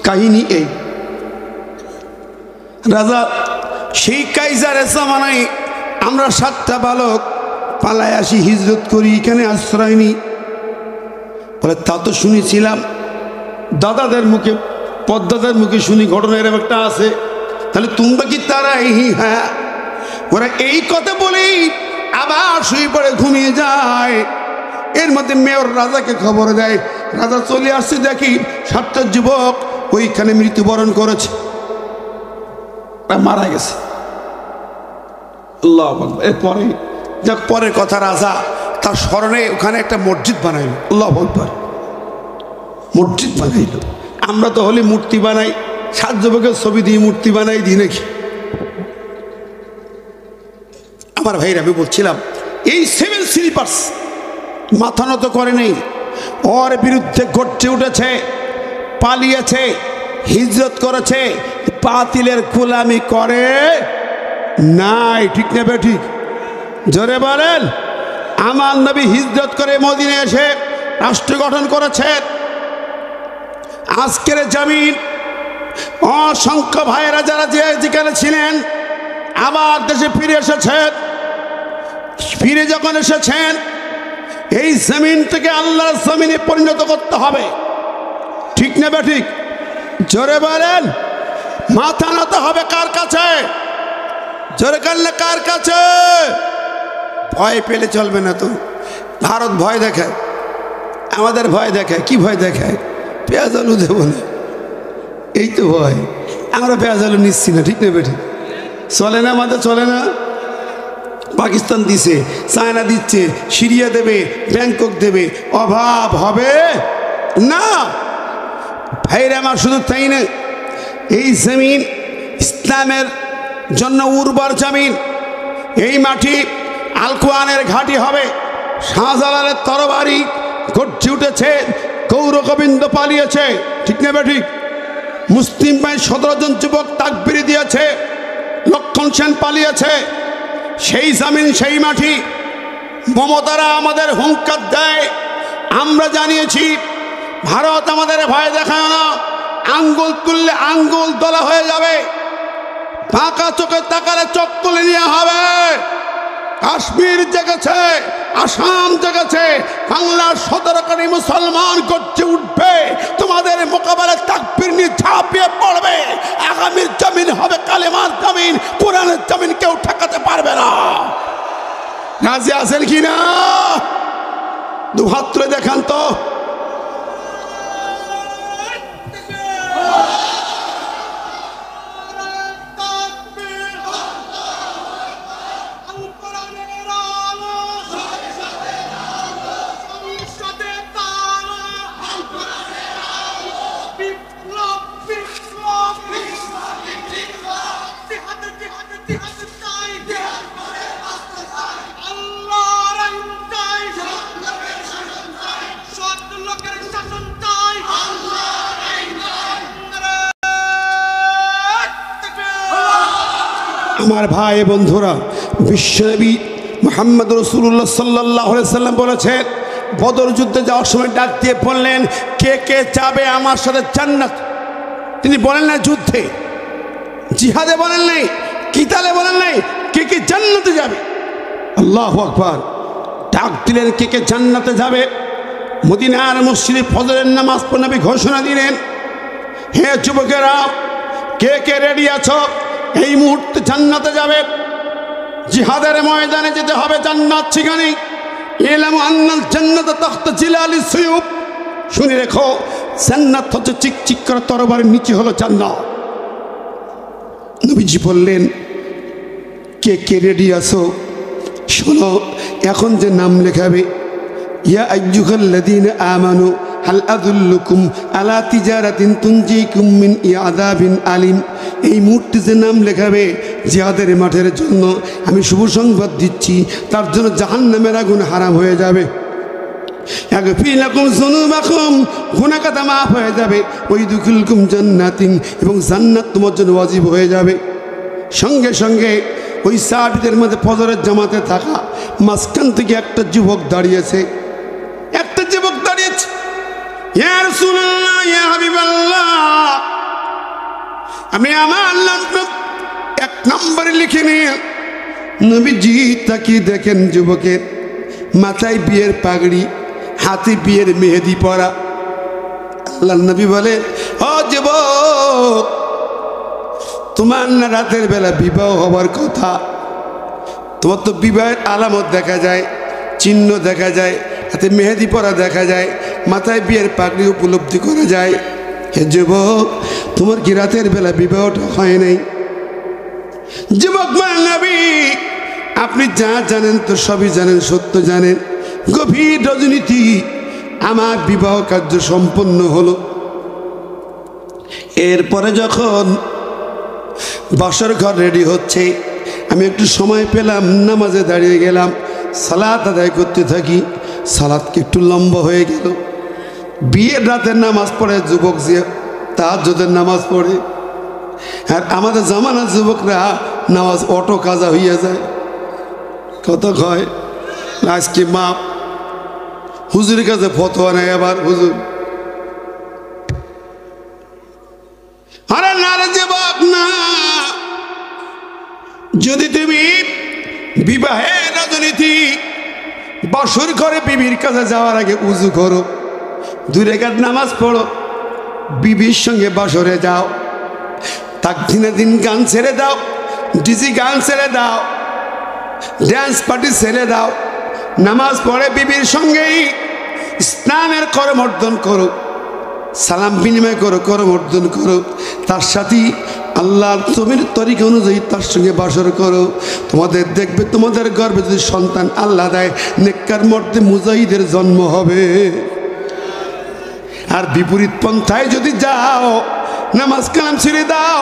কাহিনী এই। রাজা, সেই কাইজারের জামানায় আমরা 7টা বালক পালায় আসি, হিজরত করি, এখানে আশ্রয় নিই। বলে তা তো শুনেছিলাম, দাদাদের মুখে, পদ্মাদের মুখে শুনি ঘটনা এরকম একটা আছে। তাহলে তোমরা কি তারাই? হ্যাঁ। ওরা এই কথা বলেই আবার শুয়ে পড়ে ঘুমিয়ে যায়। এর মধ্যে মেয়র রাজাকে খবর দেয়। রাজা চলে আসছে, দেখি 7টা যুবক ওইখানে মৃত্যুবরণ করেছে, মারা গেছে। আল্লাহু আকবার। এরপরে যাক, পরের কথা, রাজা তার স্মরণে ওখানে একটা মসজিদ বানাইল। আল্লাহু আকবার। মসজিদ বানাইল। আমরা তো হলে মূর্তি বানাই, 7 যুবকের ছবি দিয়ে মূর্তি বানাই দিই নাকি? আমার ভাইরা, আমি বলছিলাম, এই 7 স্লিপার্স মাথা নত করে নেই, ওর বিরুদ্ধে গর্জে উঠেছে, পালিয়েছে, হিজরত করেছে, বাতিলের গোলামি করে নাই। ঠিক না বেঠিক? জোরে বলেন। আমার নবী হিজরত করে মদিনায় এসে রাষ্ট্র গঠন করেছেন। আজকের জমিন অসংখ্য ভাইয়েরা যারা যেখানে ছিলেন আবার দেশে ফিরে এসেছেন। ফিরে যখন এসেছেন, এই জমিন থেকে আল্লাহর জমিনে পরিণত করতে হবে। ঠিক না বেঠিক? জোরে বলেন, মাথা নত হবে কার কাছে? জোরে কানলে কার কাছে? ভয় পেলে চলবে না তো। ভারত ভয় দেখায়, আমাদের ভয় দেখায়। কি ভয় দেখায়? পেঁয়াজ আলু দেবো না, এই তো ভয়। আমরা পেঁয়াজ আলু নিচ্ছি না, ঠিক না বেঠি? চলে না, আমাদের চলে না। পাকিস্তান দিছে, চায়না দিচ্ছে, সিরিয়া দেবে, ব্যাংকক দেবে, অভাব হবে না। ভাইরা আমার, শুধু তাই না, এই জমিন ইসলামের জন্য উর্বর জমিন। এই মাটি আল কোরআনের ঘাঁটি হবে। শাহজালালের তরবারি গর্জে উঠেছে, গৌর গোবিন্দ পালিয়েছে, ঠিক না বেঠিক? মুসলিম ভাই 17 জন যুবক তাকবীর দিয়েছে, লক্ষণ সেন পালিয়েছে। সেই জমিন, সেই মাটি মমতারা আমাদের হুঙ্কার দেয়। আমরা জানিয়েছি, ভারত আমাদের ভয় দেখায় না। আঙ্গুল তুললে আঙ্গুল দলা হয়ে যাবে, বাঁকা চোখে তাকালে চোখ তুলে নেওয়া হবে। কাশ্মীর জেগেছে, আসাম জেগেছে, বাংলার 17 কোটি মুসলমান গর্জে উঠবে, তোমাদের মোকাবেলায় তাকবীর নিয়ে ঝাঁপিয়ে পড়বে। আগামীর জমিন হবে কালেমার জমিন, কোরআনের জমিন কেউ ঠেকাতে পারবে না। রাজি আছেন কি না? দু হাত তুলে দেখান তো। আমার ভাই বন্ধুরা, বিশ্বনবী মুহাম্মদ রাসূলুল্লাহ সাল্লাল্লাহু আলাইহি সাল্লাম বলেছেন, বদর যুদ্ধে যাওয়ার সময় ডাক দিয়ে বললেন, কে কে যাবে আমার সাথে জান্নাত? তিনি বলেন না যুদ্ধে, জিহাদে বলেন নাই, কিতালে বলেন নাই, কে কে জান্নাতে যাবে। আল্লাহু আকবার। ডাক দিলেন কে কে জান্নাতে যাবে। মদিনার মসজিদে ফজরের নামাজ পড়ে নবী ঘোষণা দিলেন, হে যুবকেরা, কে কে রেডি আছো? এই মুহূর্তে জান্নাতে যাবে। জিহাদের ময়দানে যেতে হবে, জান্নাত ঠিকানি। ইলামু আন্নাল জান্নাত তাহতা জিলালিস সুয়ুব। শুনে রেখো, জান্নাত হচ্ছে চিকচিক করা তরবারির নিচে হলো জান্নাত। নবীজি বললেন, কে কে রেডি আছো? শোনো, এখন যে নাম লেখাবে, ইয়া আইয়ুহাল্লাযীনা আমানু হাল আদুল্লুকুম আলা তিজারাতিন তুনজিকুম মিন আযাবিন আলিম। এই মুহূর্তে যে নাম লেখাবে জিহাদের মাঠের জন্য, আমি শুভ সংবাদ দিচ্ছি, তার জন্য জাহান্নামের আগুন হারাম হয়ে যাবে। ইয়াগফির লাকুম যুনুবাকুম, গুনাহ খাতা মাফ হয়ে যাবে। ওয়াইদুখিলকুম জান্নাতিন, এবং জান্নাত তোমার জন্য ওয়াজিব হয়ে যাবে। সঙ্গে সঙ্গে ওই সাহাবীদের মধ্যে ফজরের জামাতে থাকা মাঝখান থেকে একটা যুবক দাঁড়িয়েছে, একটা যুবক দাঁড়িয়েছে, ইয়া রাসূলুল্লাহ, ইয়া হাবিবাল্লাহ, আমি আমার নাম 1 নম্বরে লিখে নিয়ে। নবীজি তাকিয়ে দেখেন যুবকের মাথায় বিয়ের পাগড়ি, হাতে বিয়ের মেহেদি পরা। আল্লাহ নবী বলে, ও যুবক, তোমার না রাতের বেলা বিবাহ হবার কথা, তোমার তো বিবাহের আলামত দেখা যায়, চিহ্ন দেখা যায়, হাতে মেহেদি পরা দেখা যায়, মাথায় বিয়ের পাগড়ি উপলব্ধি করা যায়। হে যুবক, তোমার কি রাতের বেলা বিবাহটা হয় নাই? যুবক বলেন, নবী, আপনি যা জানেন তো সবই জানেন, সত্য জানেন। গভীর রজনীতি আমার বিবাহ কার্য সম্পন্ন হলো। এরপরে যখন বাসর ঘর রেডি হচ্ছে, আমি একটু সময় পেলাম, নামাজে দাঁড়িয়ে গেলাম, সালাত আদায় করতে থাকি। সালাতকে একটু লম্বা হয়ে গেল। বিয়ের রাতের নামাজ পড়ে যুবক, যে তাহাজ্জুদের নামাজ পড়ে। আর আমাদের জামানার যুবকরা নামাজ অটো কাজা হইয়া যায়। কত কয় আজকে মাপ, হুজুরের কাছে ফতোয়া নেয়। আবার হুজুর, আরে না রে যুবক, না, যদি তুমি বিবাহের রাজনীতি বাসর ঘরে বিবির কাছে যাওয়ার আগে উজু করো, 2 রাকাত নামাজ পড়ো, বিবির সঙ্গে বাসরে যাও, তাক দিনে দিন গান ছেড়ে দাও, ডিজি গান ছেড়ে দাও, ড্যান্স পার্টি ছেড়ে দাও, নামাজ পড়ে বিবির সঙ্গেই স্নানের করমর্দন করো, সালাম বিনিময় করো, করমর্দন করো, তার সাথে আল্লাহর তোমার তরিকা অনুযায়ী তার সঙ্গে বাসর করো। তোমাদের দেখবে তোমাদের গর্ভে যদি সন্তান আল্লাহ দেয়, নেককার মর্দে মুজাহিদের জন্ম হবে। আর বিপরীত পন্থায় যদি যাও, নামাজ কালাম ছেড়ে দাও,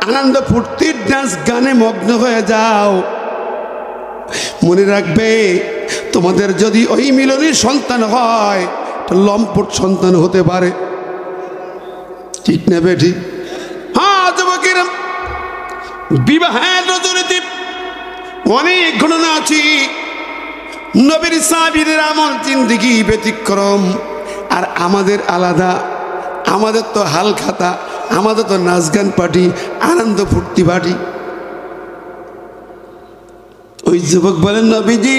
আনন্দ ফুর্তির ডান্স গানে মগ্ন হয়ে যাও, মনে রাখবে তোমাদের যদি ওই মিলনের সন্তান হয়, লম্পট সন্তান হতে পারে। ঠিক না বেঠিক? হ্যাঁ যুবকেরা, বিবাহের রজনীতে অনেক ঘটনা আছে। নবীর সাহাবীদের আমল জিন্দেগি ব্যতিক্রম, আর আমাদের আলাদা। আমাদের তো হাল খাতা, আমাদের তো নাচ গান পার্টি, আনন্দ ফুর্তি পার্টি। ওই যুবক বলেন, নবীজি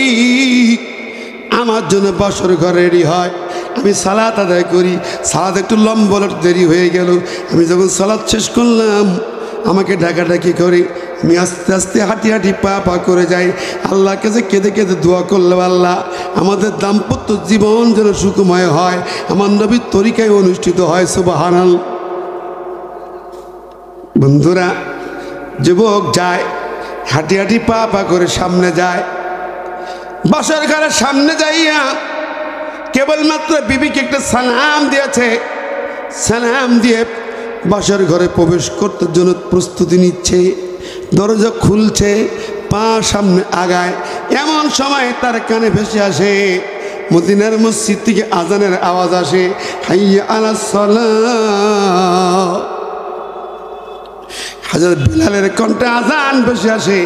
আমার জন্য বাসর ঘর রেডি হয়, আমি সালাত আদায় করি, সালাত একটু লম্বলট দেরি হয়ে গেল। আমি যখন সালাত শেষ করলাম, আমাকে ডাকাডাকি করে আমি আস্তে আস্তে হাঁটি হাঁটি পা পা করে যাই। আল্লাহর কাছে কেঁদে কেঁদে দোয়া করলাম, আল্লাহ আমাদের দাম্পত্য জীবন যেন সুখময় হয়, আমার নবীর তরিকায় অনুষ্ঠিত হয়। সুবহানাল্লাহ। বন্ধুরা, যুবক যায়, হাঁটি হাঁটি পা পা করে সামনে যায়। বাসর ঘরের সামনে যাইয়া কেবলমাত্র বিবিকে একটা সালাম দিয়েছে, সালাম দিয়ে বাসর ঘরে প্রবেশ করতে জন্য প্রস্তুতি নিচ্ছে। দরজা খুলছে, পা সামনে আগায়, এমন সময় তার কানে ভেসে আসে মদিনার মসজিদ থেকে আজানের আওয়াজ আসে, হাইয়া আলাস সালাহ। হযরত বিলালের কণ্ঠে আজান ভেসে আসে।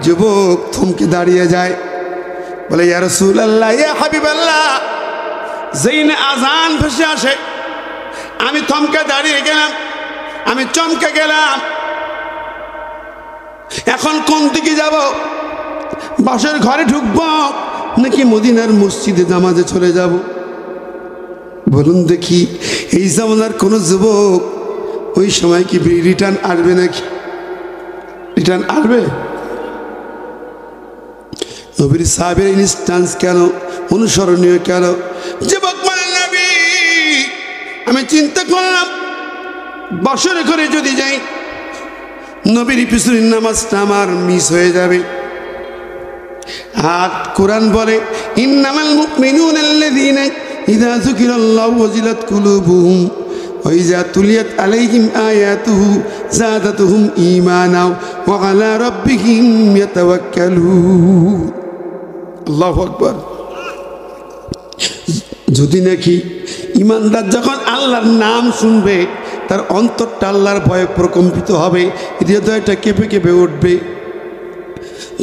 যুবক থমকে দাঁড়িয়ে যায়, বলে, ইয়া রাসূলুল্লাহ, ইয়া হাবিবাল্লাহ। যেই না আজান ভেসে আসে, আমি থমকে দাঁড়িয়ে গেলাম, আমি চমকে গেলাম। এখন কোন দিকে যাব? বাসর ঘরে ঢুকবো নাকি মদিনার মসজিদে নামাজে চলে যাব? বলুন দেখি, এই জামানার কোন যুবক ওই সময় কি রিটার্ন আসবে নাকি? রিটার্ন আসবে? নবীর সাহাবের ইনস্ট্যান্স কেন অনুসরণীয়, কেন? যুবক মানে নবী, আমি চিন্তা করলাম বছরে করে যদি যাই, নবীর পিছনে নামাজটা আমার মিস হয়ে যাবে। আর কোরআন বলে, ইন্নামাল মুমিনুনা আল্লাযীনা ইযা যুকিরাল্লাহু ওয়াজিলাত কুলুবুহুম ওয়া ইযা তুলিয়াত আলাইহিম আয়াতুহু যাদাতুহুম ঈমানা ওয়া আলা রাব্বিহিম ইয়াতাওয়াক্কালুন। আল্লাহু আকবার। যদি নাকি ইমানদার যখন আল্লাহর নাম শুনবে, তার অন্তরটা আল্লাহর ভয়ে প্রকম্পিত হবে, হৃদয়টা কেঁপে কেঁপে উঠবে।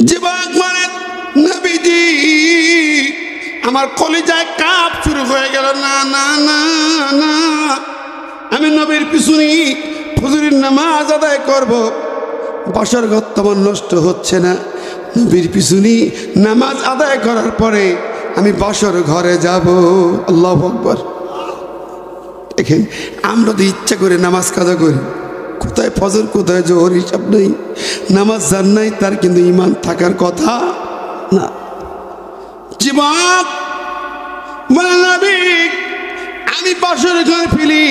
যুবক মানে নবীজি, আমার কলিজায় কাঁপ শুরু হয়ে গেল। না না না না, আমি নবীর পিছনে ফজরের নামাজ আদায় করব। বাসর ঘর তোমার নষ্ট হচ্ছে না, নবীর পিছনে নামাজ আদায় করার পরে আমি বাসর ঘরে যাব। আল্লাহু আকবার। দেখেন, আমরা তো ইচ্ছা করে নামাজ কাজা করি, কোথায় ফজর কোথায় জোহর হিসাব নেই। নামাজ যার নাই তার কিন্তু ইমান থাকার কথা না। জীবন বলে, নবী আমি বাসর ঘরে ফেলি,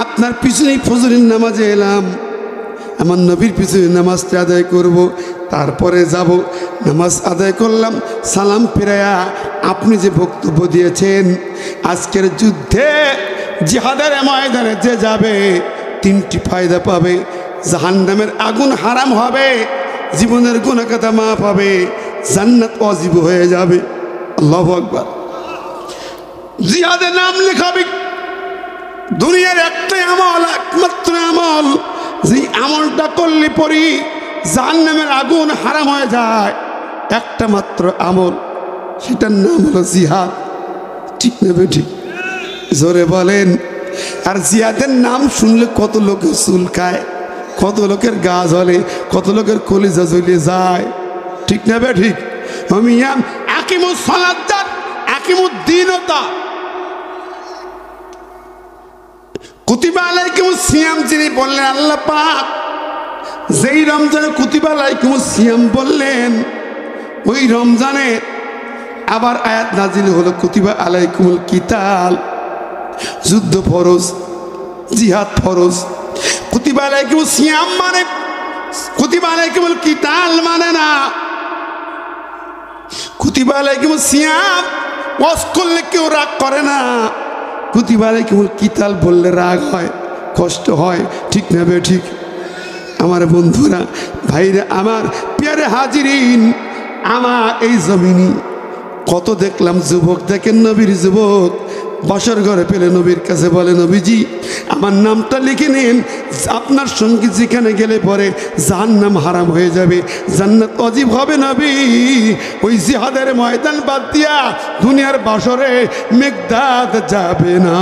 আপনার পিছনেই ফজরের নামাজে এলাম, আমার নবীর পিছনে নামাজটা আদায় করব, তারপরে যাব। নামাজ আদায় করলাম, সালাম ফিরাইয়া আপনি যে বক্তব্য দিয়েছেন, আজকের যুদ্ধে জিহাদের ময়দানে যে যাবে 3টি ফায়দা পাবে। জাহান্নামের আগুন হারাম হবে, জীবনের গুনাহ খাতা মাফ হবে, জান্নাত ওয়াজিব হয়ে যাবে। আল্লাহু আকবার। জিহাদে নাম লেখাবে, দুনিয়ার একটাই আমল, একমাত্র আমল, যে আমলটা করলে পরি জাহান্নামের আগুন হারাম হয়ে যায়, একটা মাত্র আমল, সেটার নাম হলো জিহাদ। ঠিক না বেঠিক? জোরে বলেন। আর জিহাদের নাম শুনলে কত লোকের চুল খায়, কত লোকের গা জ্বলে, কত লোকের কলিজা জ্বলে যায়। ঠিক না বেঠিক? আমিয়াম আকিমুস সালাত, আকিমুদ্দিনতা। কুতিবা আলাইকুমুস সিয়াম যিনি বললেন আল্লাহ পাক যেই রমজানে কুতিবা আলাইকুমুস সিয়াম বললেন ওই রমজানে আবার আয়াত নাজিল হলো কুতিবা আলাইকুমুল কিতাল, যুদ্ধ ফরজ, জিহাদ ফরজ। কুতিবা আলাইকুমুস সিয়াম মানে কুতিবা আলাইকুমুল কিতাল মানে না। কুতিবা আলাইকুমুস সিয়াম ওয়াজ করলে কেউ রাগ করে না, কুতিবা আলাইকুমুল কিতাল বললে রাগ হয়, কষ্ট হয়, ঠিক না বে ঠিক? আমার বন্ধুরা, ভাইরা আমার, প্যারে হাজিরিন, আমার এই জমিনি কত দেখলাম যুবক, দেখেন নবীর যুবক বসর ঘরে পেলে নবীর কাছে বলে নবীজি আমার নামটা লিখে নিন, আপনার সঙ্গে যেখানে গেলে পরে জাহান্নাম হারাম হয়ে যাবে, জান্নাত অজীব হবে নবী। ওই জিহাদের ময়দান বাদ দিয়া দুনিয়ার বাসরে মেঘদাদ যাবে না।